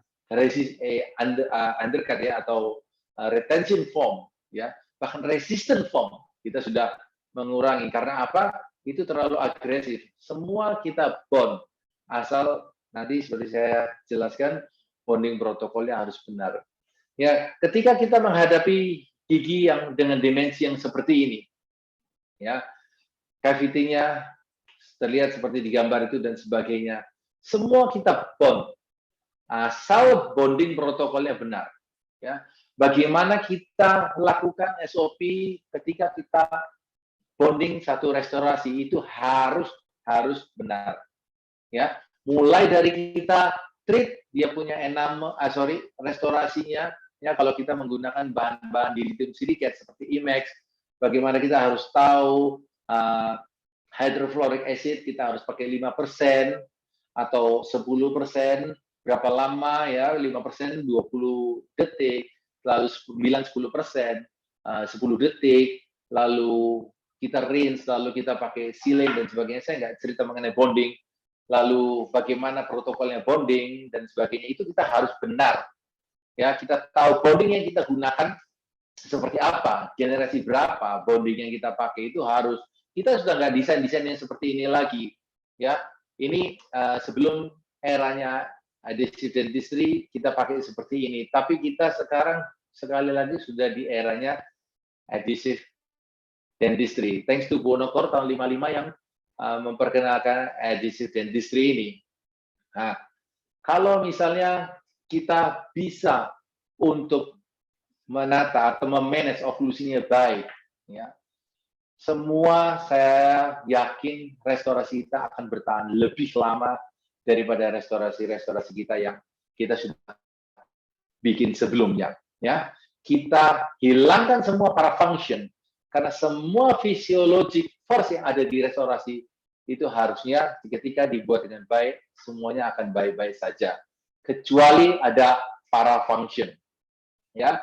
undercut ya atau retention foam, ya, bahkan resistant foam kita sudah mengurangi karena apa? Itu terlalu agresif. Semua kita bond, asal nanti seperti saya jelaskan bonding protokolnya harus benar. Ya, ketika kita menghadapi gigi yang dengan dimensi yang seperti ini, ya, cavity-nya terlihat seperti di gambar itu dan sebagainya, semua kita bond, asal bonding protokolnya benar. Ya, bagaimana kita lakukan SOP ketika kita bonding satu restorasi itu harus benar. Ya, mulai dari kita treat dia punya restorasinya. Ya, kalau kita menggunakan bahan-bahan di lithium silicate seperti IMAX, bagaimana kita harus tahu hydrofluoric acid kita harus pakai 5% atau 10%, berapa lama ya, 5%, 20 detik, lalu 9-10%, 10 detik, lalu kita rinse, lalu kita pakai sealing dan sebagainya. Saya nggak cerita mengenai bonding, lalu bagaimana protokolnya bonding dan sebagainya, itu kita harus benar. Ya, kita tahu bonding yang kita gunakan seperti apa, generasi berapa bonding yang kita pakai itu harus. Kita sudah nggak desain-desain yang seperti ini lagi. Ya, ini sebelum eranya adhesive dentistry kita pakai seperti ini. Tapi kita sekarang sekali lagi sudah di eranya adhesive dentistry. Thanks to Bonocor tahun 55 yang memperkenalkan adhesive dentistry ini. Nah, kalau misalnya kita bisa untuk menata atau memanage oklusinya baik, ya, semua saya yakin restorasi kita akan bertahan lebih lama daripada restorasi kita yang kita sudah bikin sebelumnya. Ya, kita hilangkan semua para function karena semua physiologic force yang ada di restorasi itu harusnya ketika dibuat dengan baik semuanya akan baik-baik saja kecuali ada para function. Ya,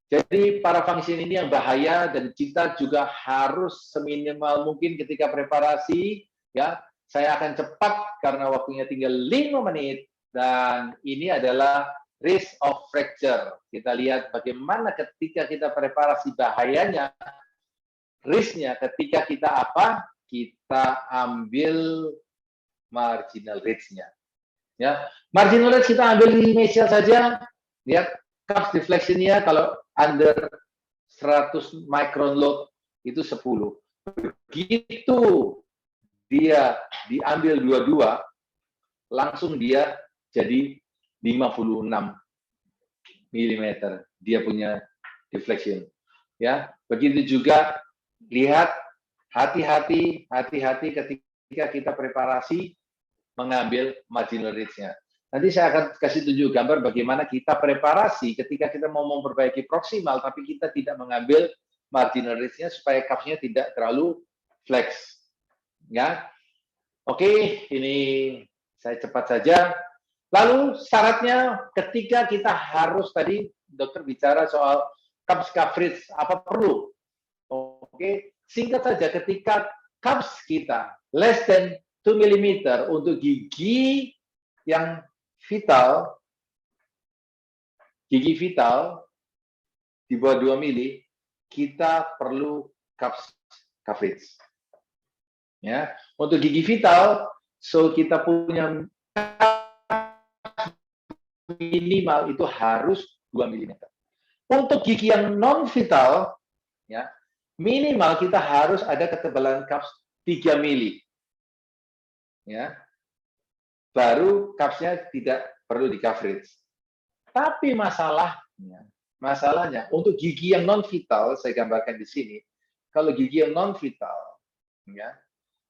jadi para function ini yang bahaya dan kita juga harus seminimal mungkin ketika preparasi. Ya, saya akan cepat karena waktunya tinggal 5 menit dan ini adalah risk of fracture. Kita lihat bagaimana ketika kita preparasi bahayanya, risknya ketika kita apa? Kita ambil marginal ridge-nya. Ya, marginal ridge kita ambil di initial saja. Lihat cups deflection-nya kalau under 100 micron load itu 10. Begitu dia diambil dua-dua, langsung dia jadi 56 mm dia punya deflection. Ya, begitu juga lihat hati-hati ketika ketika kita preparasi mengambil marginal range-nya. Nanti saya akan kasih tunjuk gambar bagaimana kita preparasi ketika kita mau memperbaiki proksimal, tapi kita tidak mengambil marginal range-nya supaya cups-nya tidak terlalu flex. Ya, oke, ini saya cepat saja. Lalu syaratnya ketika kita harus tadi dokter bicara soal cups coverage, apa perlu? Oke, singkat saja ketika cups kita less than 2 mm untuk gigi yang vital, gigi vital di bawah 2 mili, kita perlu cups coverage. Ya, untuk gigi vital, so kita punya minimal itu harus 2 mm. Untuk gigi yang non vital, ya, minimal kita harus ada ketebalan cups 3 mili. Ya. Baru cups-nya tidak perlu di coverage. Tapi masalahnya untuk gigi yang non vital, saya gambarkan di sini. Kalau gigi yang non vital, ya,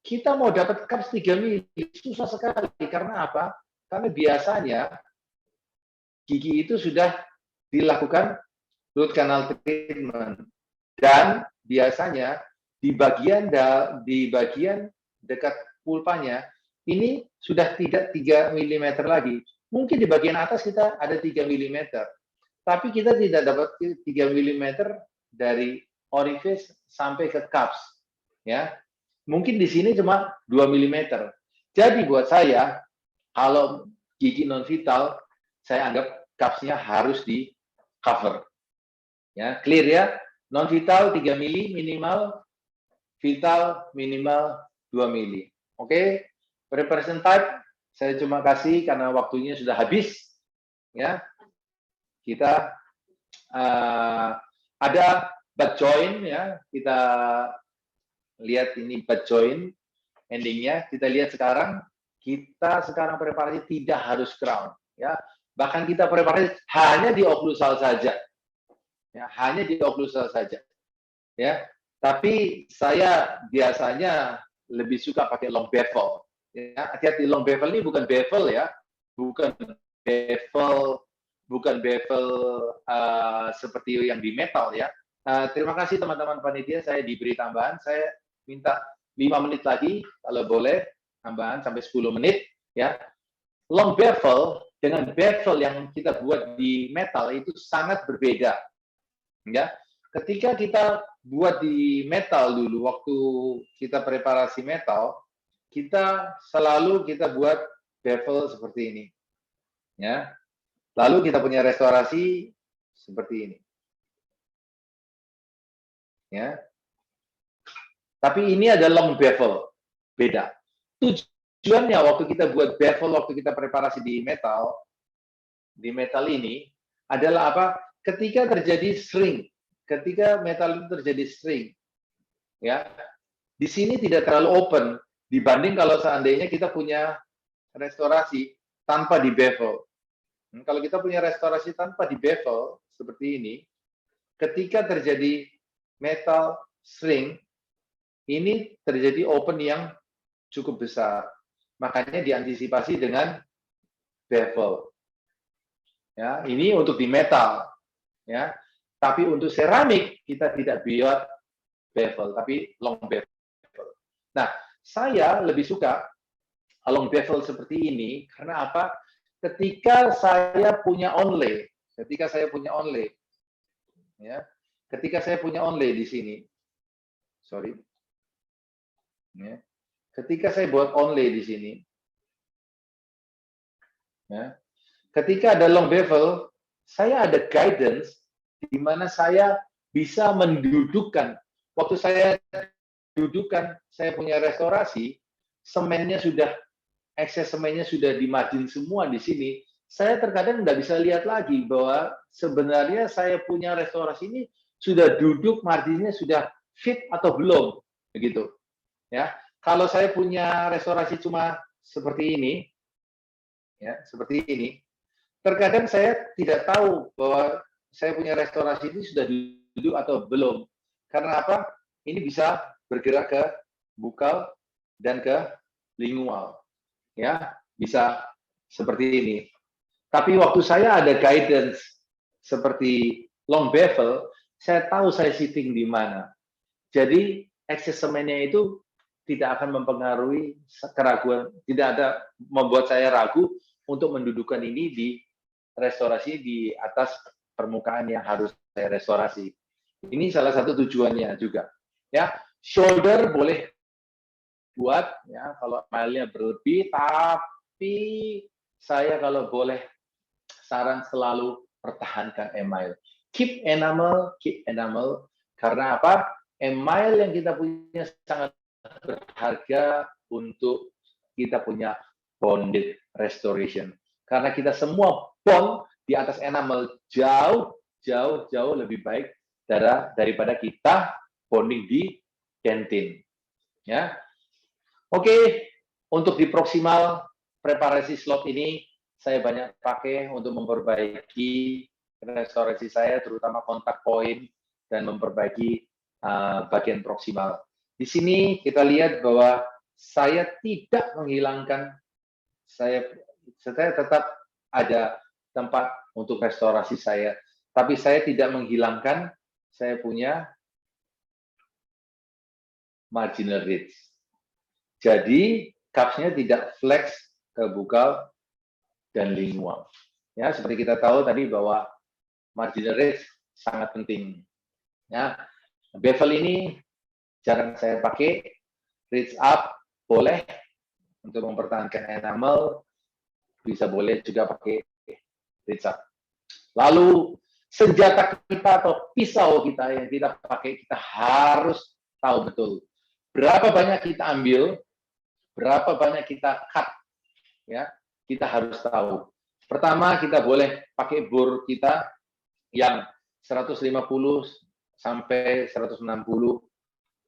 kita mau dapat cups 3 mili susah sekali. Karena apa? Karena biasanya gigi itu sudah dilakukan root canal treatment, dan biasanya di bagian dekat pulpanya ini sudah tidak 3 mm lagi. Mungkin di bagian atas kita ada 3 mm. Tapi kita tidak dapat 3 mm dari orifice sampai ke cups. Ya. Mungkin di sini cuma 2 mm. Jadi buat saya, kalau gigi non-vital, saya anggap cups-nya harus di cover. Ya, clear ya? Non-vital 3 mili minimal, vital minimal 2 mili. Oke? Preparation type, saya cuma kasih karena waktunya sudah habis. Ya, kita ada butt joint, ya. Kita lihat ini butt joint endingnya. Kita lihat sekarang, kita sekarang preparasi tidak harus crown. Ya, bahkan kita preparasi hanya di occlusal saja. Ya, hanya di occlusal saja. Ya, tapi saya biasanya lebih suka pakai long bevel. Ya, hati-hati, long bevel ini bukan bevel ya, bukan bevel seperti yang di metal ya. Terima kasih teman-teman panitia, saya diberi tambahan, saya minta 5 menit lagi kalau boleh, tambahan sampai 10 menit ya. Long bevel dengan bevel yang kita buat di metal itu sangat berbeda. Ya, ketika kita buat di metal dulu, waktu kita preparasi metal, kita selalu buat bevel seperti ini, ya. Lalu kita punya restorasi seperti ini, ya. Tapi ini ada long bevel, beda. Tujuannya waktu kita buat bevel, waktu kita preparasi di metal ini adalah apa? Ketika terjadi shrink, ketika metal itu terjadi shrink, ya, di sini tidak terlalu open dibanding kalau seandainya kita punya restorasi tanpa di bevel. Kalau kita punya restorasi tanpa di bevel seperti ini, ketika terjadi metal shrink, ini terjadi open yang cukup besar. Makanya diantisipasi dengan bevel. Ya, ini untuk di metal. Ya, tapi untuk seramik kita tidak buat bevel, tapi long bevel. Nah, saya lebih suka long bevel seperti ini karena apa? Ketika saya punya onlay, ya, ketika saya punya onlay di sini, ya, ketika saya buat onlay di sini, ya, ketika ada long bevel, saya ada guidance di mana saya bisa mendudukkan. Waktu saya dudukkan, saya punya restorasi, semennya sudah, ekses semennya sudah di margin semua di sini. Saya terkadang nggak bisa lihat lagi bahwa sebenarnya saya punya restorasi ini sudah duduk, marginnya sudah fit atau belum, begitu. Ya, kalau saya punya restorasi cuma seperti ini, ya, seperti ini, terkadang saya tidak tahu bahwa saya punya restorasi ini sudah duduk atau belum. Karena apa? Ini bisa bergerak ke bukal dan ke lingual. Ya, bisa seperti ini. Tapi waktu saya ada guidance seperti long bevel, saya tahu saya sitting di mana. Jadi assessment-nya itu tidak akan mempengaruhi keraguan, tidak ada membuat saya ragu untuk mendudukan ini di restorasi di atas permukaan yang harus saya restorasi. Ini salah satu tujuannya juga. Ya, shoulder boleh buat ya kalau mile-nya berlebih, tapi saya kalau boleh saran selalu pertahankan email. Keep enamel, karena apa? Email yang kita punya sangat berharga untuk kita punya bonded restoration. Karena kita semua bond di atas enamel jauh lebih baik daripada kita bonding di dentin. Ya. Oke, untuk di proximal preparasi slot ini saya banyak pakai untuk memperbaiki restorasi saya, terutama kontak point dan memperbaiki bagian proksimal. Di sini kita lihat bahwa saya tidak menghilangkan, saya tetap ada tempat untuk restorasi saya, tapi saya tidak menghilangkan saya punya marginal ridge. Jadi cups-nya tidak flex ke bukal dan lingual. Ya, seperti kita tahu tadi bahwa marginal ridge sangat penting. Ya, bevel ini jarang saya pakai. Ridge up boleh untuk mempertahankan enamel, bisa boleh juga pakai ridge up. Lalu senjata kita atau pisau kita yang tidak pakai, kita harus tahu betul berapa banyak kita ambil, berapa banyak kita cut. Ya, kita harus tahu. Pertama, kita boleh pakai bor kita yang 150 sampai 160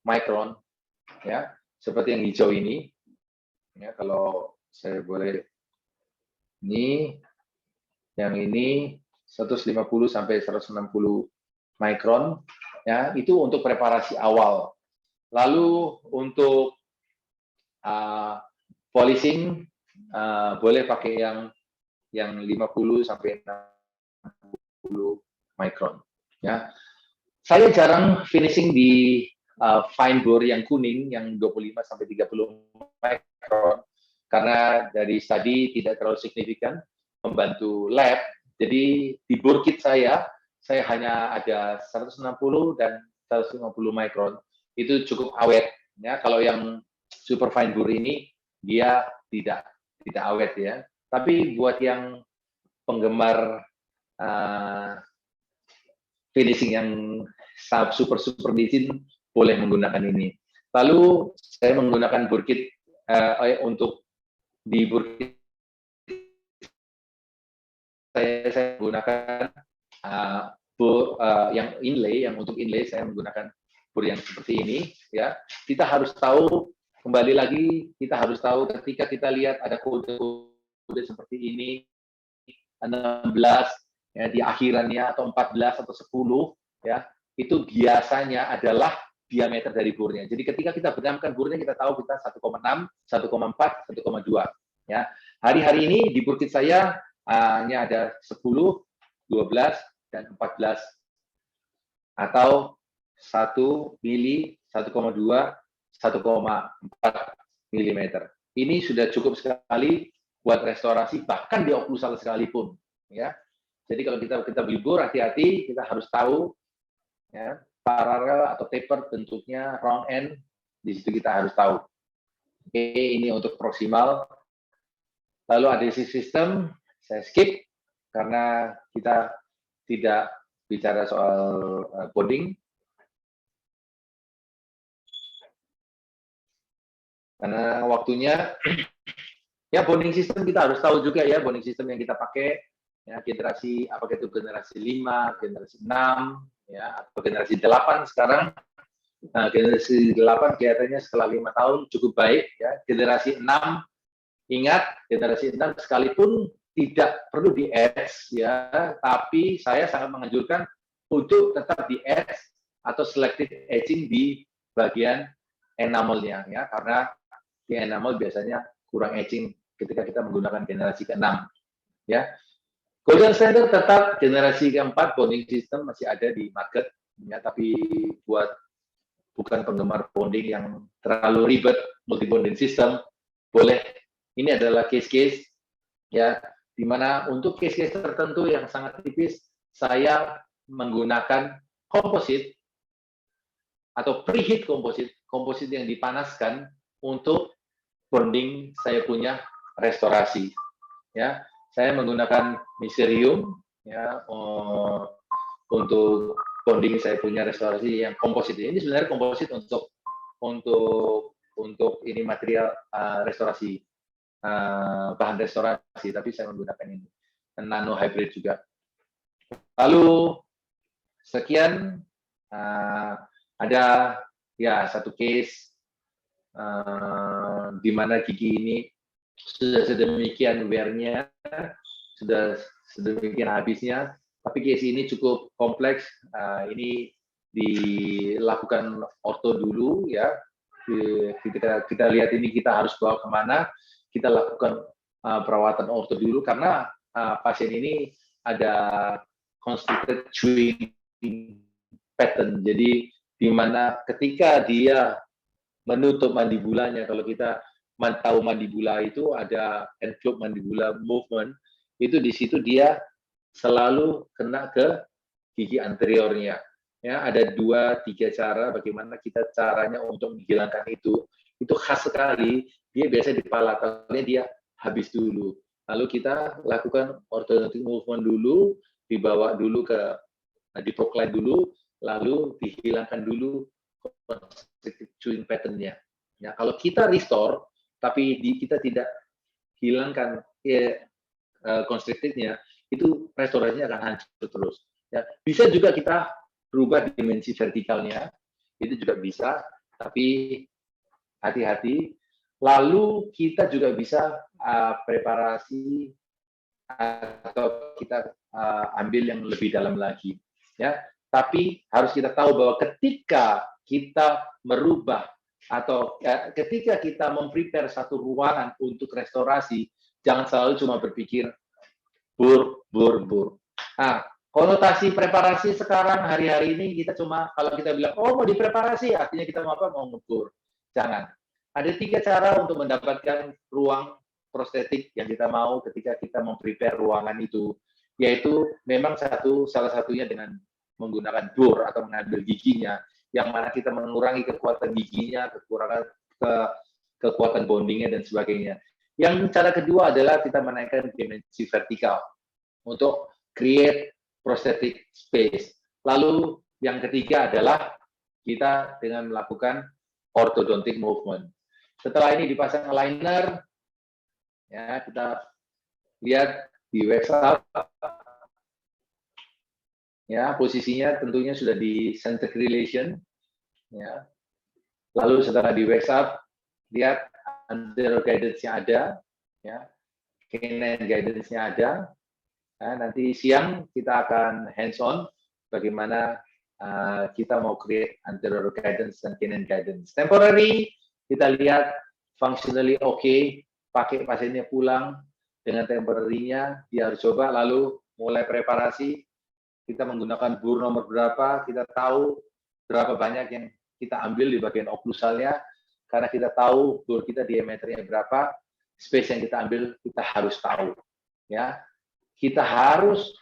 micron, ya, seperti yang hijau ini. Ya, kalau saya boleh, ini, yang ini 150 sampai 160 micron, ya, itu untuk preparasi awal. Lalu untuk polishing boleh pakai yang 50 sampai 60 micron. Ya, saya jarang finishing di fine bore yang kuning yang 25 sampai 30 micron karena dari studi tidak terlalu signifikan membantu lab. Jadi di bore kit saya hanya ada 160 dan 150 micron. Itu cukup awet. Ya, kalau yang super fine bore ini dia tidak awet ya. Tapi buat yang penggemar finishing yang super licin boleh menggunakan ini. Lalu saya menggunakan bore kit untuk di bore kit saya menggunakan yang inlay, yang untuk inlay saya menggunakan bor yang seperti ini. Ya, kita harus tahu, kembali lagi kita harus tahu ketika kita lihat ada kode seperti ini 16 ya, di akhirannya atau 14 atau 10 ya, itu biasanya adalah diameter dari bornya. Jadi ketika kita benamkan bornya kita tahu kita 1,6, 1,4, 1,2 ya. Hari-hari ini di bor kit saya hanya ada 10, 12 dan 14 atau 1 mili, 1,2, 1,4 mm. Ini sudah cukup sekali buat restorasi, bahkan di oklusal sekalipun. Ya, jadi kalau kita beli bor, hati-hati, kita harus tahu ya, paralel atau taper bentuknya round end, di situ kita harus tahu. Oke, ini untuk proximal. Lalu adhesive system, saya skip karena kita tidak bicara soal bonding. Karena waktunya, ya bonding system kita harus tahu juga ya, bonding system yang kita pakai, ya generasi, apakah itu generasi 5, generasi 6, ya, atau generasi 8 sekarang. Nah, generasi 8 kelihatannya setelah 5 tahun cukup baik, ya. Generasi 6, ingat, generasi 6 sekalipun tidak perlu di etch, ya, tapi saya sangat menganjurkan untuk tetap di etch atau selective etching di bagian enamelnya, ya, karena di enamel biasanya kurang etching ketika kita menggunakan generasi ke-6. Ya. Golden standard tetap generasi ke-4 bonding system masih ada di market, ya, tapi bukan penggemar bonding yang terlalu ribet, multi bonding system, boleh. Ini adalah case-case, ya, di mana untuk case-case tertentu yang sangat tipis, saya menggunakan komposit atau preheat komposit yang dipanaskan untuk bonding saya punya restorasi. Ya, saya menggunakan miserium, ya, untuk bonding saya punya restorasi yang komposit. Ini sebenarnya komposit untuk ini material restorasi, bahan restorasi, tapi saya menggunakan ini nano hybrid juga. Lalu sekian, ada ya satu case di mana gigi ini sudah sedemikian wear-nya, sudah sedemikian habisnya, tapi case ini cukup kompleks. Ini dilakukan orto dulu, ya. Ketika kita lihat ini kita harus bawa kemana, kita lakukan perawatan orto dulu karena pasien ini ada constricted chewing pattern. Jadi di mana ketika dia menutup mandibulanya, kalau kita tahu mandibula itu ada envelope mandibula movement, itu di situ dia selalu kena ke gigi anteriornya. Ya, ada 2-3 cara bagaimana kita caranya untuk menghilangkan itu. Itu khas sekali. Dia biasa di palatalnya dia habis dulu. Lalu kita lakukan orthodontic movement dulu, dibawa dulu ke diprocline dulu, lalu dihilangkan dulu chewing pattern-nya. Ya, kalau kita restore tapi kita tidak hilangkan constricted-nya, itu restorasinya akan hancur terus. Ya, bisa juga kita berubah dimensi vertikalnya, itu juga bisa, tapi hati-hati. Lalu kita juga bisa preparasi atau kita ambil yang lebih dalam lagi. Ya, tapi harus kita tahu bahwa ketika kita merubah atau ketika kita memprepare satu ruangan untuk restorasi, jangan selalu cuma berpikir bur. Nah, konotasi preparasi sekarang hari-hari ini kita cuma kalau kita bilang mau dipreparasi, artinya kita mau apa? Mau ngebur. Jangan. Ada 3 cara untuk mendapatkan ruang prostetik yang kita mau ketika kita memprepare ruangan itu, yaitu memang salah satunya dengan menggunakan bur atau mengambil giginya, yang mana kita mengurangi kekuatan giginya, kekuatan bondingnya dan sebagainya. Yang cara kedua adalah kita menaikkan dimensi vertikal untuk create prosthetic space. Lalu yang ketiga adalah kita dengan melakukan orthodontic movement. Setelah ini dipasang aligner, ya kita lihat di website. Ya, posisinya tentunya sudah di centric relation. Ya. Lalu setelah di WhatsApp, lihat anterior guidance-nya ada, ya. Canine guidance-nya ada. Ya, nanti siang kita akan hands-on bagaimana kita mau create anterior guidance dan canine guidance. Temporary, kita lihat functionally okay, pakai pasiennya pulang dengan temporary-nya, dia harus coba, lalu mulai preparasi. Kita menggunakan bur nomor berapa, kita tahu berapa banyak yang kita ambil di bagian oklusalnya, karena kita tahu bur kita diameternya berapa, space yang kita ambil kita harus tahu. Ya, kita harus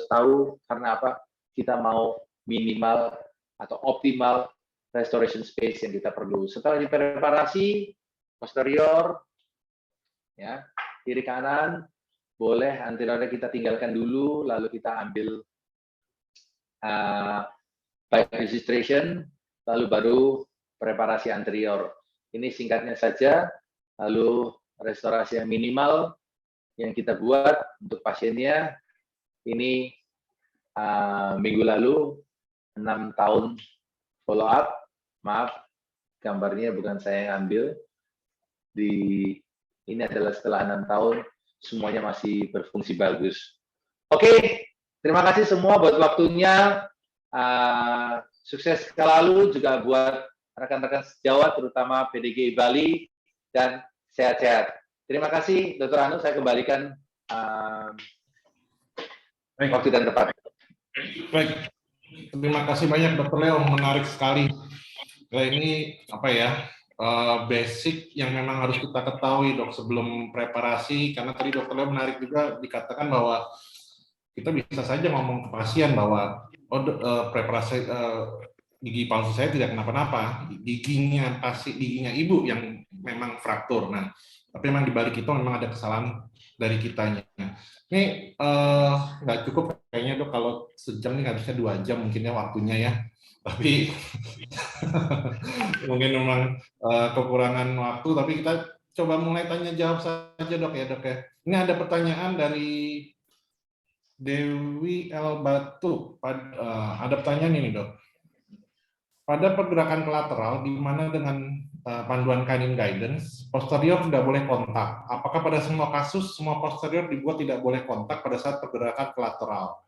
tahu karena apa? Kita mau minimal atau optimal restoration space yang kita perlu. Setelah dipreparasi posterior, ya kiri kanan. Boleh anteriornya kita tinggalkan dulu, lalu kita ambil bite registration, lalu baru preparasi anterior. Ini singkatnya saja, lalu restorasi yang minimal yang kita buat untuk pasiennya, ini minggu lalu 6 tahun follow up, maaf, gambarnya bukan saya yang ambil, ini adalah setelah 6 tahun, semuanya masih berfungsi bagus. Oke, terima kasih semua buat waktunya. Sukses selalu juga buat rekan-rekan sejawat, terutama PDGI Bali. dan sehat-sehat. Terima kasih, Dr. Anu. Saya kembalikan Baik. waktu dan tempat. Baik. Terima kasih banyak Dr. Leo, menarik sekali. Nah, ini apa ya? Basic yang memang harus kita ketahui dok sebelum preparasi, karena tadi Dr. Leo menarik juga dikatakan bahwa kita bisa saja ngomong ke pasien bahwa preparasi gigi palsu saya tidak kenapa-napa, giginya ibu yang memang fraktur. Nah, tapi memang di balik itu memang ada kesalahan dari kitanya. Ini nggak cukup kayaknya dok, kalau sejam ini harusnya 2 jam mungkin ya waktunya ya. Tapi mungkin memang kekurangan waktu, tapi kita coba mulai tanya jawab saja dok ya. Ini ada pertanyaan dari Dewi L. Batu. Ada pertanyaan ini dok. Pada pergerakan kolateral, di mana dengan panduan canine guidance, posterior tidak boleh kontak. Apakah pada semua kasus, semua posterior dibuat tidak boleh kontak pada saat pergerakan kolateral?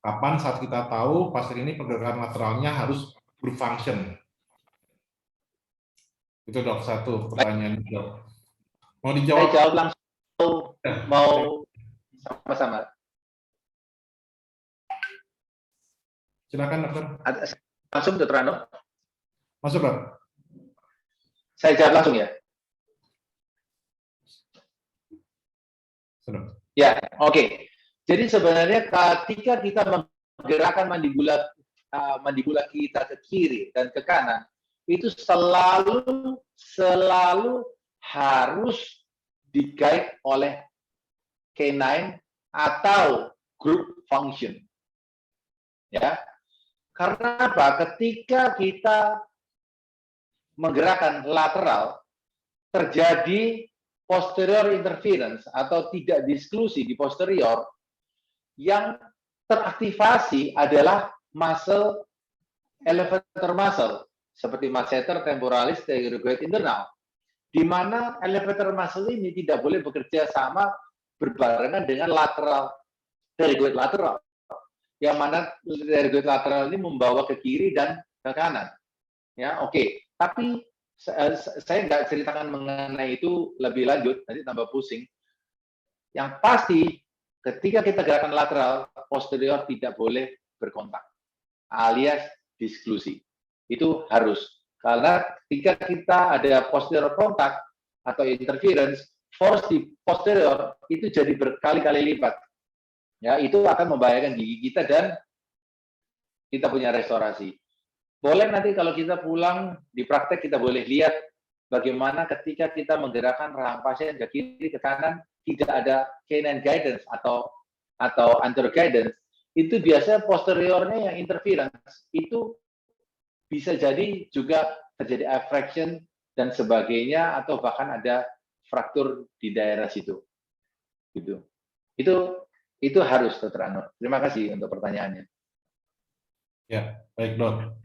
Kapan saat kita tahu pasien ini pergerakan lateralnya harus berfunction? Itu dok, satu pertanyaan dok. Mau dijawab? Saya jawab langsung, mau sama-sama. Silakan dokter. Langsung, Dr. Anu. Masuk dok. Saya jawab langsung ya. Sudah. Ya, oke. Jadi sebenarnya ketika kita menggerakkan mandibula kita ke kiri dan ke kanan, itu selalu harus di-guide oleh canine atau group function. Ya. Karena apa? Ketika kita menggerakkan lateral, terjadi posterior interference atau tidak disklusi di posterior, yang teraktivasi adalah muscle, elevator muscle, seperti masseter temporalis pterygoid internal, di mana elevator muscle ini tidak boleh bekerja sama berbarengan dengan lateral, pterygoid lateral, yang mana pterygoid lateral ini membawa ke kiri dan ke kanan. Ya, oke. Tapi saya nggak ceritakan mengenai itu lebih lanjut, nanti tambah pusing. Yang pasti, ketika kita gerakan lateral, posterior tidak boleh berkontak, alias disklusi. Itu harus. Karena ketika kita ada posterior kontak atau interference, force di posterior itu jadi berkali-kali lipat. Ya, itu akan membahayakan gigi kita dan kita punya restorasi. Boleh nanti kalau kita pulang di praktek kita boleh lihat bagaimana ketika kita menggerakkan rahang pasien ke kiri ke kanan tidak ada canine guidance atau anterior guidance, itu biasanya posteriornya yang interference, itu bisa jadi juga terjadi effraction dan sebagainya, atau bahkan ada fraktur di daerah situ. Gitu. Itu harus, Dr. Anur. Terima kasih untuk pertanyaannya. Ya, baik dok.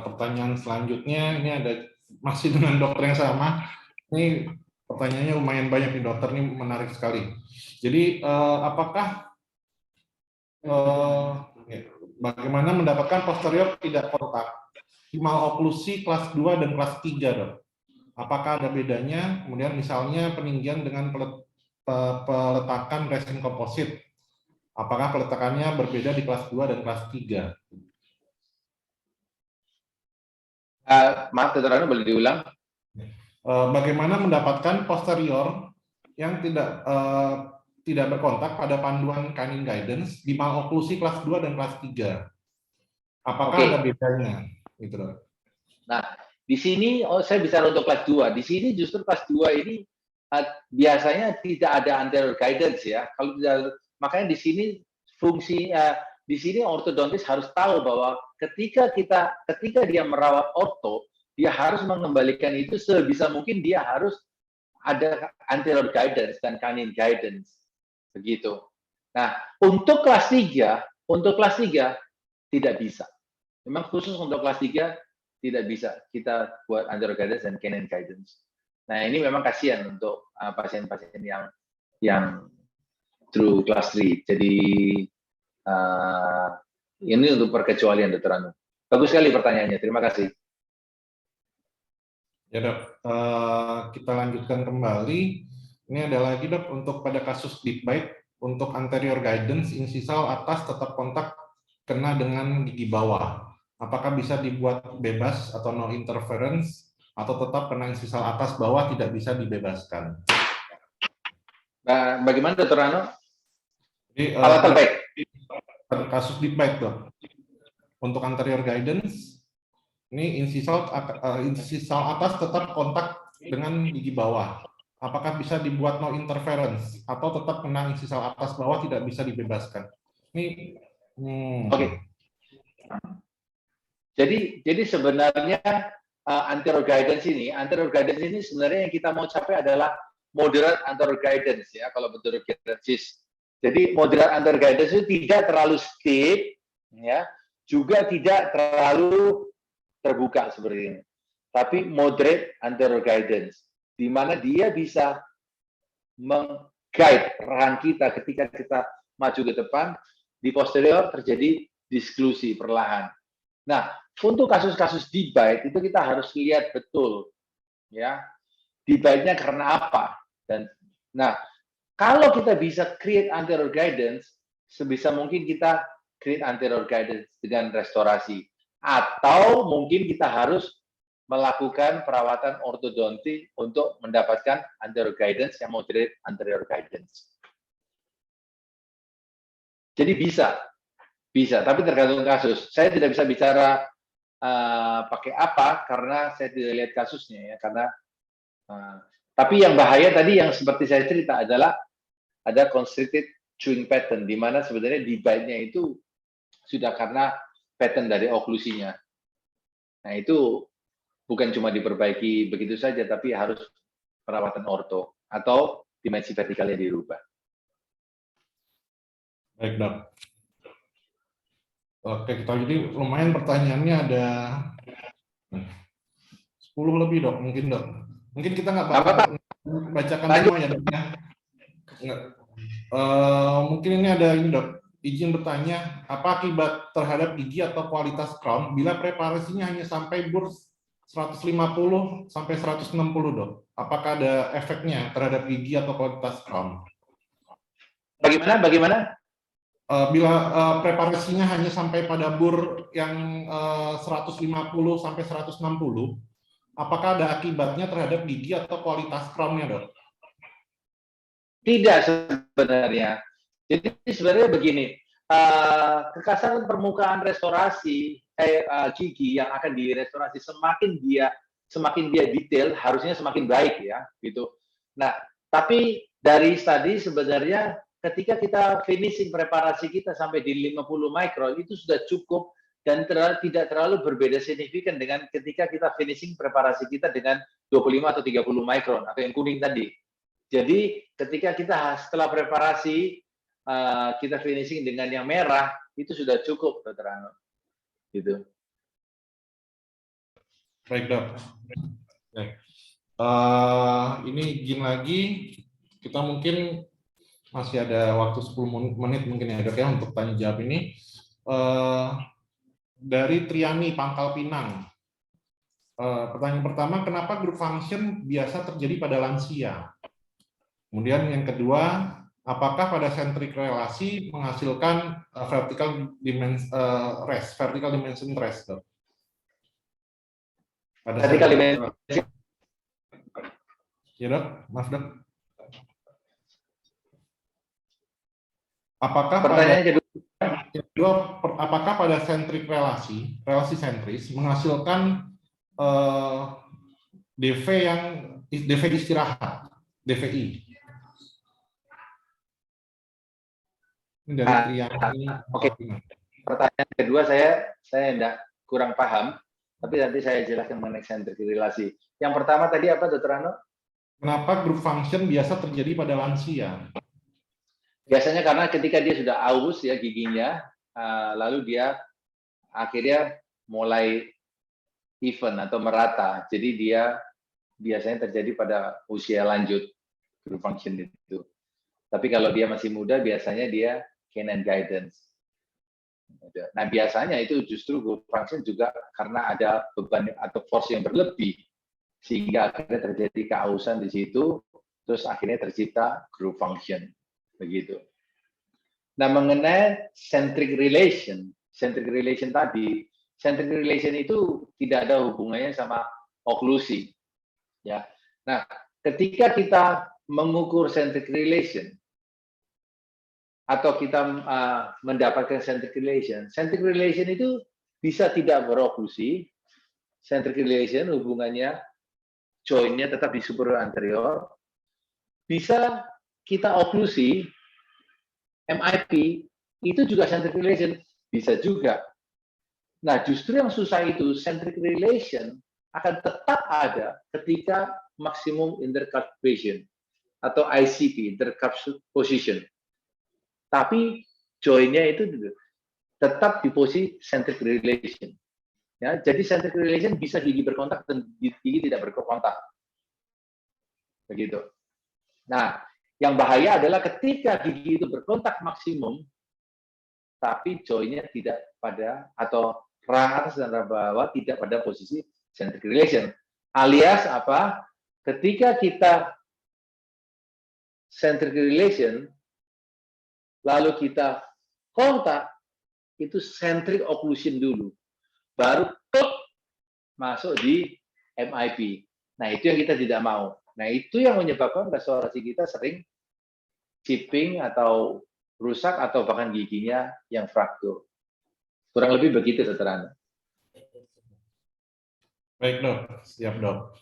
Pertanyaan selanjutnya ini ada masih dengan dokter yang sama. Ini pertanyaannya lumayan banyak nih dokter, ini menarik sekali. Jadi apakah bagaimana mendapatkan posterior tidak kontak maloklusi kelas 2 dan kelas 3 dok? Apakah ada bedanya? Kemudian misalnya peninggian dengan peletakan resin komposit. Apakah peletakannya berbeda di kelas 2 dan kelas 3? Maaf, Dr. Anu, boleh diulang? Bagaimana mendapatkan posterior yang tidak berkontak pada panduan canine guidance di maloklusi kelas 2 dan kelas 3? Apakah ada bedanya? Gitu, dok. Nah, di sini saya bicara untuk kelas 2. Di sini justru kelas 2 ini biasanya tidak ada anterior guidance ya. Kalau makanya di sini fungsi di sini ortodontis harus tahu bahwa ketika dia merawat orto, dia harus mengembalikan itu sebisa mungkin dia harus ada anterior guidance dan canine guidance. Begitu. Nah, untuk kelas 3 tidak bisa. Memang khusus untuk kelas 3 tidak bisa kita buat anterior guidance dan canine guidance. Nah, ini memang kasihan untuk pasien-pasien yang through kelas 3. Jadi ini untuk perkecualian, Dr. Anu. Bagus sekali pertanyaannya. Terima kasih. Ya dok, kita lanjutkan kembali. Ini ada lagi dok, untuk pada kasus deep bite, untuk anterior guidance, insisal atas tetap kontak kena dengan gigi bawah. Apakah bisa dibuat bebas atau no interference, atau tetap kena insisal atas bawah tidak bisa dibebaskan? Nah, bagaimana Dr. Rano? Jadi, Hal terbaik. kasus deep bite dok, untuk anterior guidance, ini insisal atas tetap kontak dengan gigi bawah. Apakah bisa dibuat no interference atau tetap kena insisal atas bawah tidak bisa dibebaskan? Ini Oke. Jadi sebenarnya anterior guidance ini sebenarnya yang kita mau capai adalah moderate anterior guidance ya kalau menurut Gercis. Jadi moderate anterior guidance itu tidak terlalu steep ya, juga tidak terlalu terbuka seperti ini. Tapi moderate anterior guidance, di mana dia bisa meng-guide rahang kita ketika kita maju ke depan, di posterior terjadi disklusi perlahan. Nah, untuk kasus-kasus deep bite itu kita harus lihat betul, ya, deep bite-nya karena apa. Dan, nah, kalau kita bisa create anterior guidance, sebisa mungkin kita create anterior guidance dengan restorasi. Atau mungkin kita harus melakukan perawatan ortodonti untuk mendapatkan anterior guidance yang moderate anterior guidance. Jadi bisa, tapi tergantung kasus. Saya tidak bisa bicara pakai apa karena saya tidak lihat kasusnya ya. Karena tapi yang bahaya tadi yang seperti saya cerita adalah ada constricted chewing pattern di mana sebenarnya di bite-nya itu sudah karena pattern dari oklusinya. Nah, itu bukan cuma diperbaiki begitu saja, tapi harus perawatan orto atau dimensi vertikalnya dirubah. Baik dok. Oke, kita jadi lumayan pertanyaannya ada 10 lebih dok, mungkin dok. Mungkin kita nggak bakal bacakan semua ya dok ya. Mungkin ini ada ini dok. Izin bertanya, apa akibat terhadap gigi atau kualitas crown bila preparasinya hanya sampai bur 150 sampai 160 dok? Apakah ada efeknya terhadap gigi atau kualitas crown? Bagaimana? Bila preparasinya hanya sampai pada bur yang 150 sampai 160, apakah ada akibatnya terhadap gigi atau kualitas crown-nya dok? Tidak sebenarnya. Jadi sebenarnya begini, kekasaran permukaan restorasi gigi yang akan direstorasi semakin dia detail harusnya semakin baik ya gitu. Nah, tapi dari tadi sebenarnya ketika kita finishing preparasi kita sampai di 50 mikron itu sudah cukup dan tidak terlalu berbeda signifikan dengan ketika kita finishing preparasi kita dengan 25 atau 30 mikron atau yang kuning tadi. Jadi ketika kita setelah preparasi kita finishing dengan yang merah itu sudah cukup, Dr. Ano. Gitu. Baik dok. Baik. Ini izin lagi, kita mungkin masih ada waktu 10 menit mungkin ya dok ya untuk tanya jawab ini. Dari Triani Pangkal Pinang. Pertanyaan pertama, kenapa group function biasa terjadi pada lansia? Kemudian yang kedua, apakah pada centric relasi menghasilkan vertical dimension rest? Dok? Vertical dimension. Ya dok, maaf dok. Apakah pada centric relasi sentris menghasilkan DV istirahat, DVI? Ini dari Triani. Oke. Pertanyaan kedua saya tidak kurang paham, tapi nanti saya jelaskan mengenai centric relasi. Yang pertama tadi apa, Dr. Ano? Kenapa group function biasa terjadi pada lansia? Biasanya karena ketika dia sudah aus ya giginya, lalu dia akhirnya mulai even atau merata. Jadi dia biasanya terjadi pada usia lanjut group function itu. Tapi kalau dia masih muda, biasanya dia canine guidance. Nah, biasanya itu justru group function juga karena ada beban atau force yang berlebih. sehingga akhirnya terjadi keausan di situ, terus akhirnya tercipta groove function, begitu. Nah, mengenai centric relation tadi, centric relation itu tidak ada hubungannya sama oklusi, ya. Nah, ketika kita mengukur centric relation atau kita mendapatkan centric relation itu bisa tidak beroklusi. Centric relation hubungannya joinnya tetap di superior anterior. Bisa kita oklusi, MIP itu juga centric relation, bisa juga. Nah, justru yang susah itu centric relation akan tetap ada ketika maksimum intercup position atau ICP, intercup position. Tapi joinnya itu tetap di posisi centric relation. Ya, jadi centric relation bisa gigi berkontak dan gigi tidak berkontak. Begitu. Nah, yang bahaya adalah ketika gigi itu berkontak maksimum, tapi joinnya tidak pada, atau rang atas dan rang bawah tidak pada posisi centric relation. Alias apa? Ketika kita centric relation, lalu kita kontak, itu centric occlusion dulu. Baru masuk di MIP. Nah, itu yang kita tidak mau. Nah, itu yang menyebabkan restorasi kita sering chipping atau rusak atau bahkan giginya yang fraktur. Kurang lebih begitu, Dr. Ana. Baik dok, siap dok.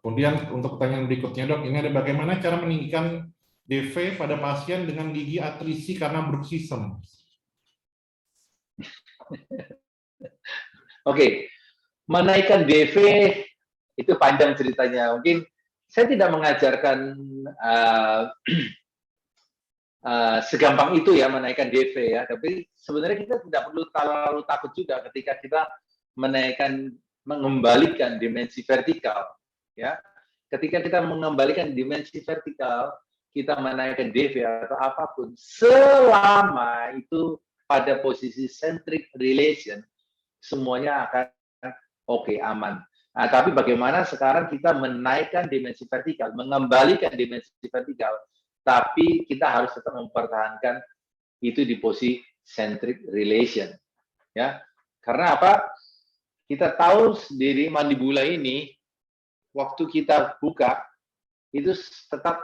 Kemudian untuk pertanyaan berikutnya dok, ini ada bagaimana cara meninggikan DV pada pasien dengan gigi atrisi karena bruxism? Oke, menaikkan DV itu panjang ceritanya. Mungkin saya tidak mengajarkan segampang itu ya menaikkan DV ya. Tapi sebenarnya kita tidak perlu terlalu takut juga ketika kita mengembalikan dimensi vertikal. Ya, ketika kita mengembalikan dimensi vertikal, kita menaikkan DV atau apapun, selama itu pada posisi centric relation, semuanya akan oke, aman. Nah, tapi bagaimana sekarang kita menaikkan dimensi vertikal, mengembalikan dimensi vertikal, tapi kita harus tetap mempertahankan itu di posisi centric relation. Ya, karena apa? Kita tahu sendiri mandibula ini, waktu kita buka, itu tetap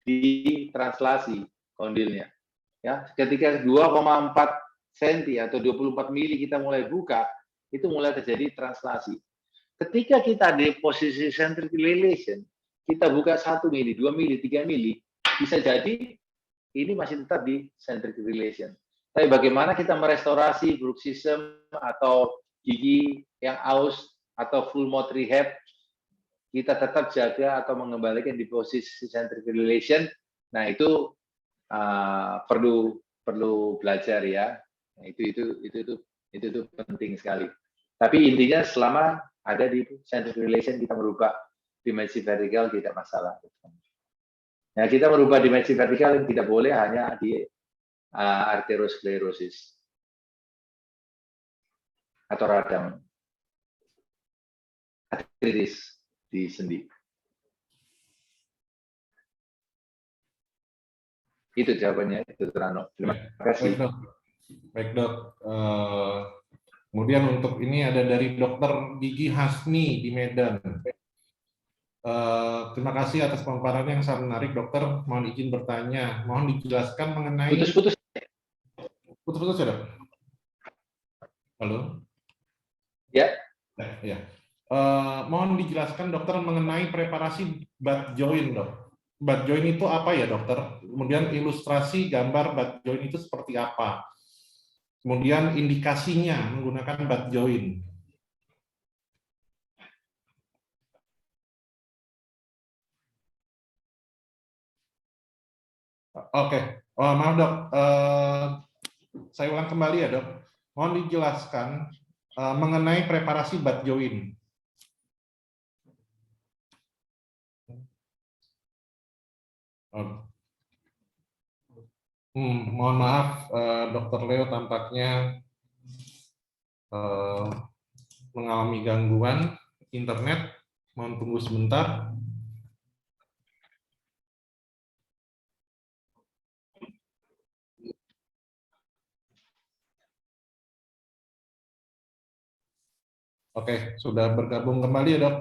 ditranslasi kondilnya. Ya, ketika 2,4 cm atau 24 mili kita mulai buka, itu mulai terjadi translasi. Ketika kita di posisi centric relation, kita buka 1 mili, 2 mili, 3 mili, bisa jadi ini masih tetap di centric relation. Tapi bagaimana kita merestorasi bruxism atau gigi yang aus atau full mouth rehab, kita tetap jaga atau mengembalikan di posisi centric relation. Nah, itu perlu belajar ya. Nah, itu penting sekali. Tapi intinya selama ada di centric relation, kita merubah dimensi vertikal tidak masalah. Nah, kita merubah dimensi vertikal yang tidak boleh hanya di arteriosklerosis atau radang arteritis di sendi. Itu jawabannya, Dr. Rano. Terima kasih. Baik dok. Kemudian untuk ini ada dari Dokter Gigi Hasni di Medan. Terima kasih atas pemaparannya yang sangat menarik, dokter. Mohon izin bertanya. Mohon dijelaskan mengenai Putus-putus ya dok. Halo. Ya. Ya. Mohon dijelaskan dokter mengenai preparasi butt joint dok. Butt joint itu apa ya dokter? Kemudian ilustrasi gambar butt joint itu seperti apa? Kemudian indikasinya menggunakan butt joint. Oke, maaf dok. Saya ulang kembali ya dok. Mohon dijelaskan mengenai preparasi butt joint. Mohon maaf, Dokter Leo tampaknya mengalami gangguan internet. Mohon tunggu sebentar. Oke, sudah bergabung kembali ya, Dok?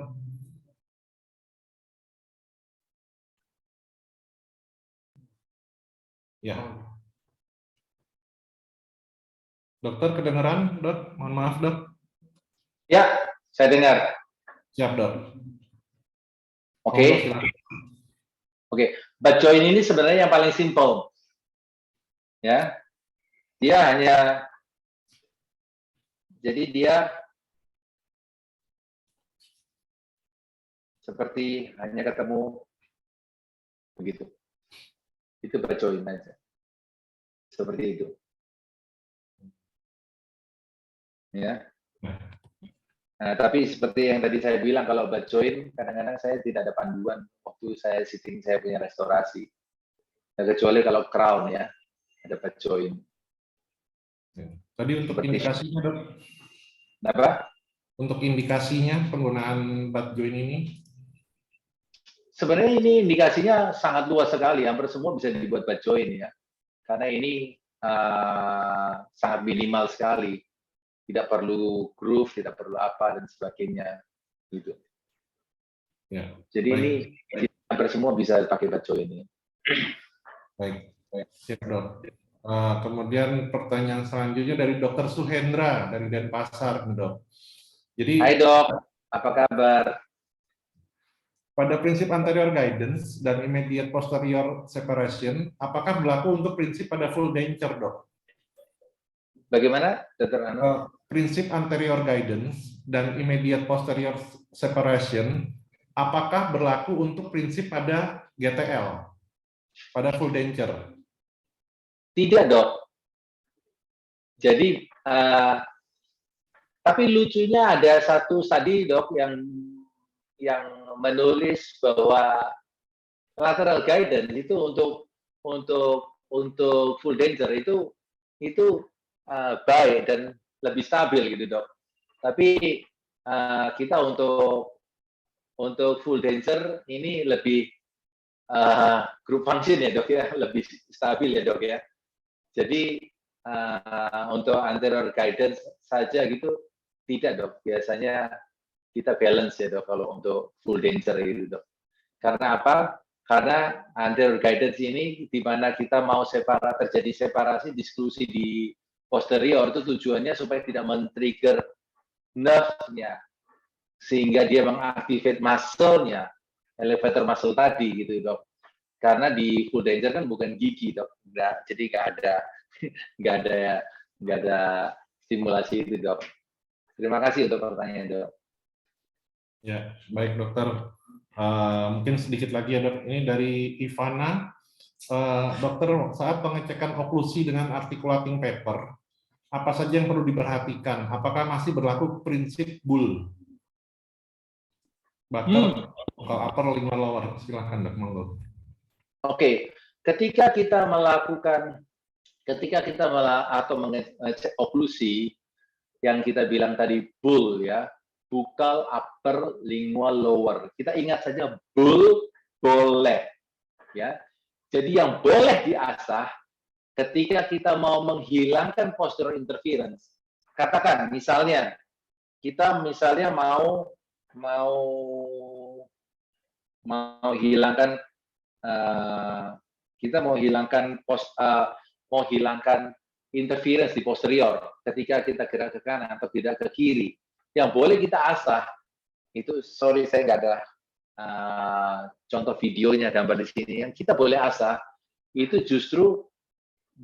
Ya. Dokter kedengeran, Dok? Mohon maaf, Dok. Ya, saya dengar. Siap, Dok. Oke. Monggo, silakan. Oke, butt joint ini sebenarnya yang paling simple. Ya. Dia hanya jadi dia seperti hanya ketemu begitu. Itu butt joint aja. Seperti itu. Ya. Nah, tapi seperti yang tadi saya bilang, kalau butt joint, kadang-kadang saya tidak ada panduan waktu saya sitting, saya punya restorasi. Nah, kecuali kalau crown ya, ada butt joint. Tadi untuk Seperti indikasinya, Dok? apa? Untuk indikasinya penggunaan butt joint ini? Sebenarnya ini indikasinya sangat luas sekali, hampir semua bisa dibuat butt joint ya. Karena ini sangat minimal sekali. Tidak perlu groove, tidak perlu apa dan sebagainya gitu. Ya. Jadi Baik. ini hampir semua bisa pakai butt joint ini. Baik, siap, Dok. Kemudian pertanyaan selanjutnya dari Dr. Suhendra dari Denpasar, Dok. Jadi Hai dok, apa kabar? pada prinsip anterior guidance dan immediate posterior separation, apakah berlaku untuk prinsip pada full denture, Dok? Bagaimana, Dr. Ano? Prinsip anterior guidance dan immediate posterior separation, apakah berlaku untuk prinsip pada GTL, pada full denture? Tidak dok. Jadi, tapi lucunya ada satu tadi dok yang menulis bahwa lateral guidance itu untuk full denture itu baik dan lebih stabil gitu dok. Tapi kita untuk full denture ini lebih group function ya dok ya, lebih stabil ya dok ya. Jadi untuk anterior guidance saja gitu tidak dok. Biasanya kita balance ya dok kalau untuk full denture itu dok. Karena apa? Karena anterior guidance ini di mana kita mau terjadi separasi diskusi di posterior, itu tujuannya supaya tidak men-trigger nerve-nya sehingga dia mengaktifkan muscle-nya, elevator muscle tadi gitu dok. Karena di full denture kan bukan gigi dok, jadi nggak ada stimulasi itu dok. Terima kasih untuk pertanyaan dok. Ya, baik dokter. Mungkin sedikit lagi ya dok. Ini dari Ivana. Dokter, saat pengecekan oklusi dengan articulating paper, apa saja yang perlu diperhatikan? Apakah masih berlaku prinsip bull? Butter, upper, lima lower. Silahkan dok, monggo. Oke, ketika kita mengecek oklusi yang kita bilang tadi bull ya, buccal, upper, lingual, lower. Kita ingat saja bull boleh ya. Jadi yang boleh diasah ketika kita mau menghilangkan posterior interference. Katakan misalnya kita mau hilangkan mau hilangkan interference di posterior ketika kita gerak ke kanan atau tidak ke kiri. Yang boleh kita asah itu, sorry saya nggak ada contoh videonya gambar di sini. Yang kita boleh asah itu justru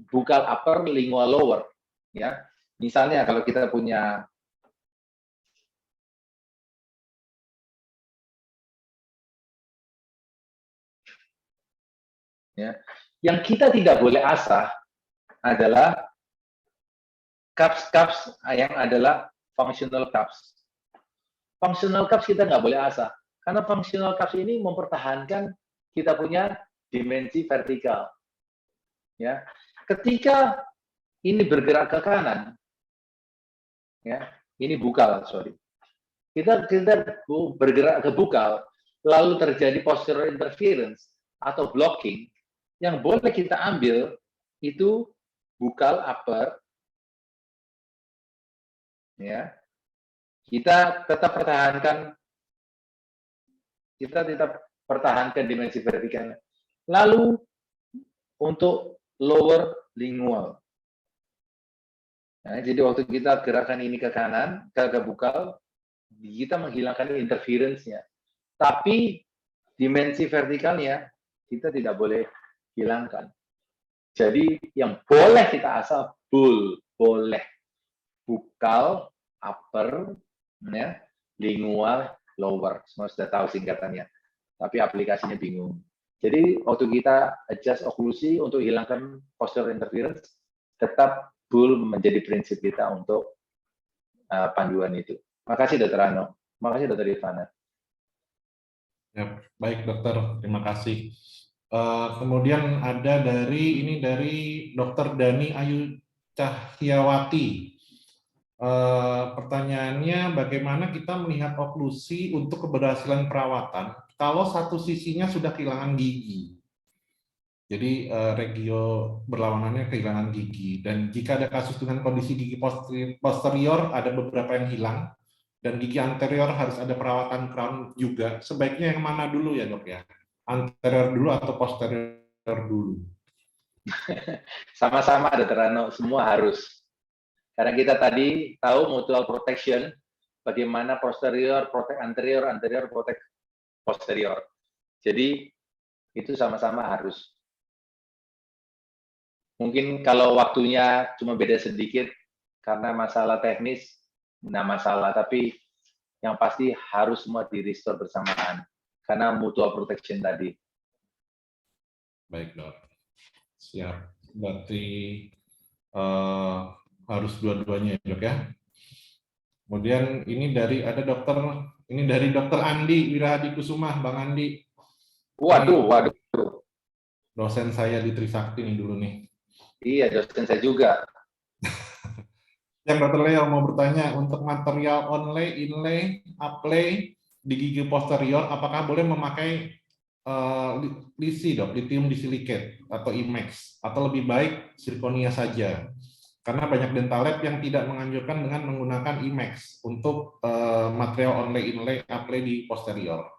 buccal upper, lingual lower. Ya, misalnya kalau kita punya ya, yang kita tidak boleh asah adalah cups yang adalah functional cups. Functional cups kita nggak boleh asah, karena functional cups ini mempertahankan kita punya dimensi vertikal. Ya, ketika ini bergerak ke kanan, ya, ini buccal, sorry. kita bergerak ke bukal, lalu terjadi postural interference atau blocking, yang boleh kita ambil itu bukal upper, ya. Kita tetap pertahankan dimensi vertikalnya. Lalu untuk lower lingual. Nah, jadi waktu kita gerakan ini ke kanan, ke bukal, kita menghilangkan interference-nya. Tapi dimensi vertikalnya kita tidak boleh hilangkan. Jadi yang boleh kita asal boleh bukal upper, ya, lingual lower. Semua sudah tahu singkatannya. Tapi aplikasinya bingung. Jadi waktu kita adjust oklusi untuk hilangkan postural interference, tetap bull menjadi prinsip kita untuk panduan itu. Makasih Dr. Ano. Makasih Dr. Ivana. Ya, baik dokter, terima kasih. Kemudian ada dari Dr. Dani Ayu Cahyawati. Pertanyaannya, bagaimana kita melihat oklusi untuk keberhasilan perawatan kalau satu sisinya sudah kehilangan gigi? Jadi regio berlawanannya kehilangan gigi, dan jika ada kasus dengan kondisi gigi posterior ada beberapa yang hilang, dan gigi anterior harus ada perawatan crown juga. Sebaiknya yang mana dulu ya dok ya? Anterior dulu atau posterior dulu? Sama-sama Dr. Ano, semua harus. Karena kita tadi tahu mutual protection, bagaimana posterior, protect anterior, anterior, protect posterior. Jadi, itu sama-sama harus. Mungkin kalau waktunya cuma beda sedikit, karena masalah teknis, nah masalah, tapi yang pasti harus semua di-restore bersamaan. Karena mutual protection tadi. Baik dok, siap. Berarti harus dua-duanya ya dok ya. Kemudian ini dari dokter Andi Wirahadi Kusuma, Bang Andi. Waduh. Dosen saya di Trisakti nih dulu nih. Iya, dosen saya juga. Yang Dr. Leo mau bertanya, untuk material onlay, inlay, uplay di gigi posterior, apakah boleh memakai LISI dok, lithium disilicate atau IMAX, atau lebih baik zirconia saja? Karena banyak dental lab yang tidak menganjurkan dengan menggunakan IMAX untuk material onlay, inlay, uplay di posterior.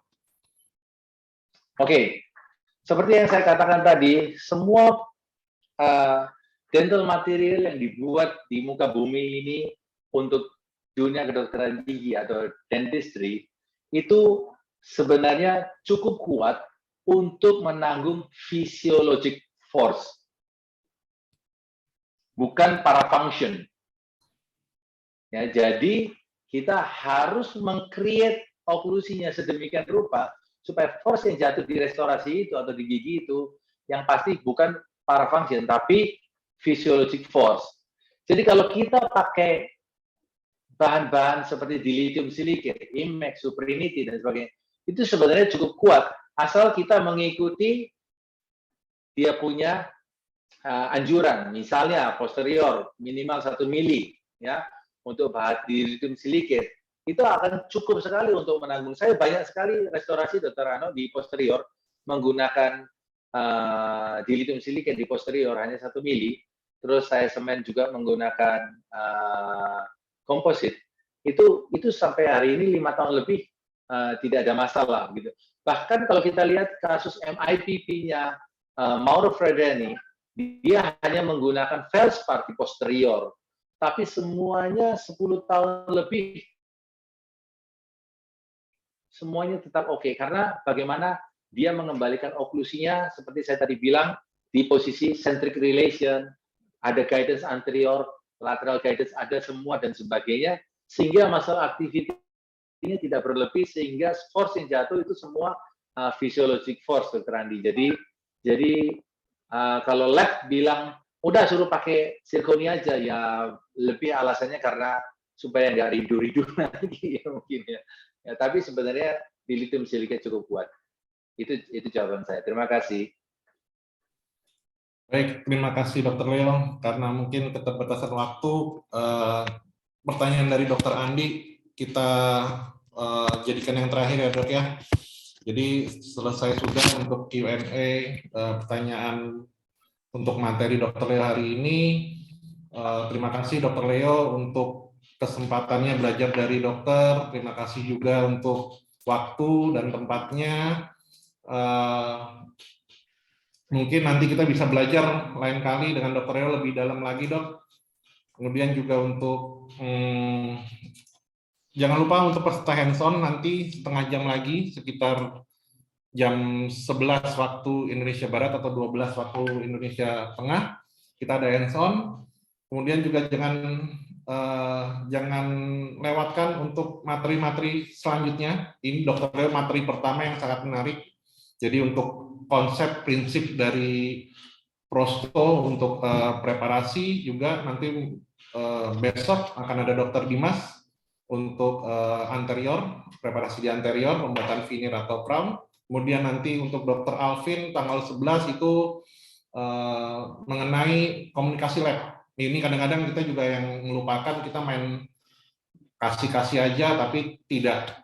Oke, seperti yang saya katakan tadi, semua dental material yang dibuat di muka bumi ini untuk dunia kedokteran gigi atau dentistry itu sebenarnya cukup kuat untuk menanggung physiologic force, bukan parafunction. Ya, jadi kita harus meng-create oklusinya sedemikian rupa supaya force yang jatuh di restorasi itu atau di gigi itu yang pasti bukan parafunction tapi physiologic force. Jadi kalau kita pakai bahan-bahan seperti dilithium silicate, IMAX, Suprinity dan sebagainya, itu sebenarnya cukup kuat asal kita mengikuti dia punya anjuran, misalnya posterior minimal 1 mili ya untuk bahan dilithium silicate. Itu akan cukup sekali untuk menanggung. Saya banyak sekali restorasi Dr. Ano di posterior menggunakan dilithium silicate di posterior hanya 1 mili. Terus saya semen juga menggunakan komposit. Itu sampai hari ini 5 tahun lebih tidak ada masalah gitu. Bahkan kalau kita lihat kasus MIPP-nya Mauro Fredeni, dia hanya menggunakan feldspar di posterior, tapi semuanya 10 tahun lebih semuanya tetap oke. Karena bagaimana dia mengembalikan oklusinya seperti saya tadi bilang di posisi centric relation, ada guidance anterior, lateral guidance ada semua dan sebagainya, sehingga masalah aktivitinya tidak berlebih, sehingga force yang jatuh itu semua physiologic force, Dr. Andi. Jadi kalau lab bilang udah suruh pakai zirconia aja, ya lebih alasannya karena supaya nggak rindu-rindu lagi ya mungkin ya. Ya, tapi sebenarnya dilithium silicate cukup kuat. Itu jawaban saya. Terima kasih. Baik, terima kasih Dr. Leo. Karena mungkin keterbatasan waktu, pertanyaan dari Dr. Andi kita jadikan yang terakhir ya dok ya. Jadi selesai sudah untuk Q&A pertanyaan untuk materi Dr. Leo hari ini. Terima kasih Dr. Leo untuk kesempatannya belajar dari dokter. Terima kasih juga untuk waktu dan tempatnya. Mungkin nanti kita bisa belajar lain kali dengan Dr. Leo lebih dalam lagi dok. Kemudian juga untuk jangan lupa untuk peserta hands-on nanti setengah jam lagi, sekitar jam 11 waktu Indonesia Barat atau 12 waktu Indonesia Tengah, kita ada hands-on. Kemudian juga jangan lewatkan untuk materi-materi selanjutnya. Ini Dr. Leo materi pertama yang sangat menarik. Jadi untuk konsep prinsip dari prosto untuk preparasi juga nanti besok akan ada Dr. Dimas untuk anterior, preparasi di anterior, pembuatan veneer atau crown. Kemudian nanti untuk Dr. Alvin tanggal 11 itu mengenai komunikasi lab. Ini kadang-kadang kita juga yang melupakan, kita main kasih-kasih aja tapi tidak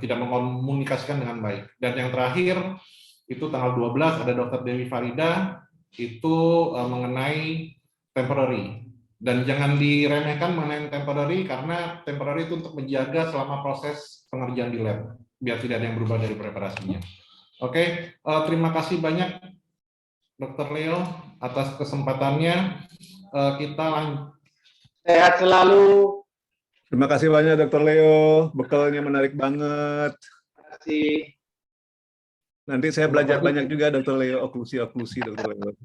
tidak mengkomunikasikan dengan baik. Dan yang terakhir itu tanggal 12 ada Dr. Dewi Farida itu mengenai temporary. Dan jangan diremehkan mengenai temporary karena temporary itu untuk menjaga selama proses pengerjaan di lab biar tidak ada yang berubah dari preparasinya. Oke, terima kasih banyak Dr. Leo atas kesempatannya. Kita lanjut. Sehat selalu. Terima kasih banyak Dr. Leo, bekalnya menarik banget. Terima kasih. Nanti saya belajar banyak juga Dr. Leo, oklusi Dr. Leo.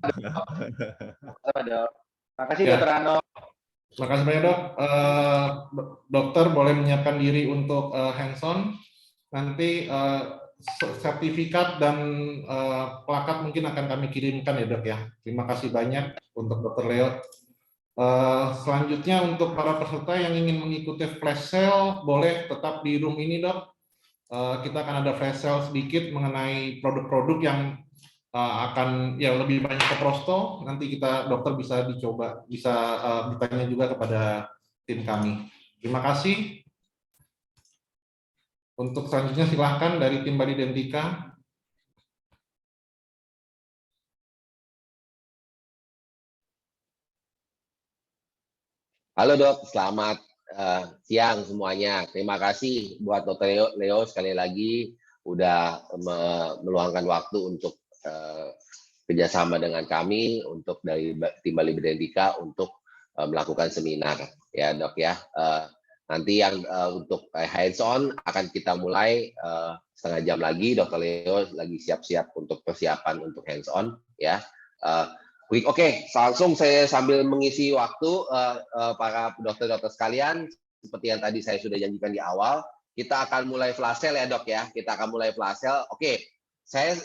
Terima kasih Ya. Dr. Ano. Terima kasih banyak dok. Dokter boleh menyiapkan diri untuk hands-on. Nanti sertifikat dan plakat mungkin akan kami kirimkan ya dok ya. Terima kasih banyak untuk Dr. Leo. Selanjutnya untuk para peserta yang ingin mengikuti flash sale boleh tetap di room ini dok. Kita akan ada flash sale sedikit mengenai produk-produk yang akan ya lebih banyak ke prosto. Nanti kita dokter bisa dicoba, bisa bertanya juga kepada tim kami. Terima kasih. Untuk selanjutnya silahkan dari tim Bali Dentika. Halo dok, selamat siang semuanya. Terima kasih buat Dr. Leo sekali lagi udah meluangkan waktu untuk kerjasama dengan kami untuk dari tim Bali Dentika untuk melakukan seminar ya dok ya. Nanti yang untuk hands-on akan kita mulai setengah jam lagi. Dr. Leo lagi siap-siap untuk persiapan untuk hands-on ya. Oke, langsung saya sambil mengisi waktu para dokter-dokter sekalian, seperti yang tadi saya sudah janjikan di awal, kita akan mulai flash sale ya dok ya, kita akan mulai flash sale. Oke, saya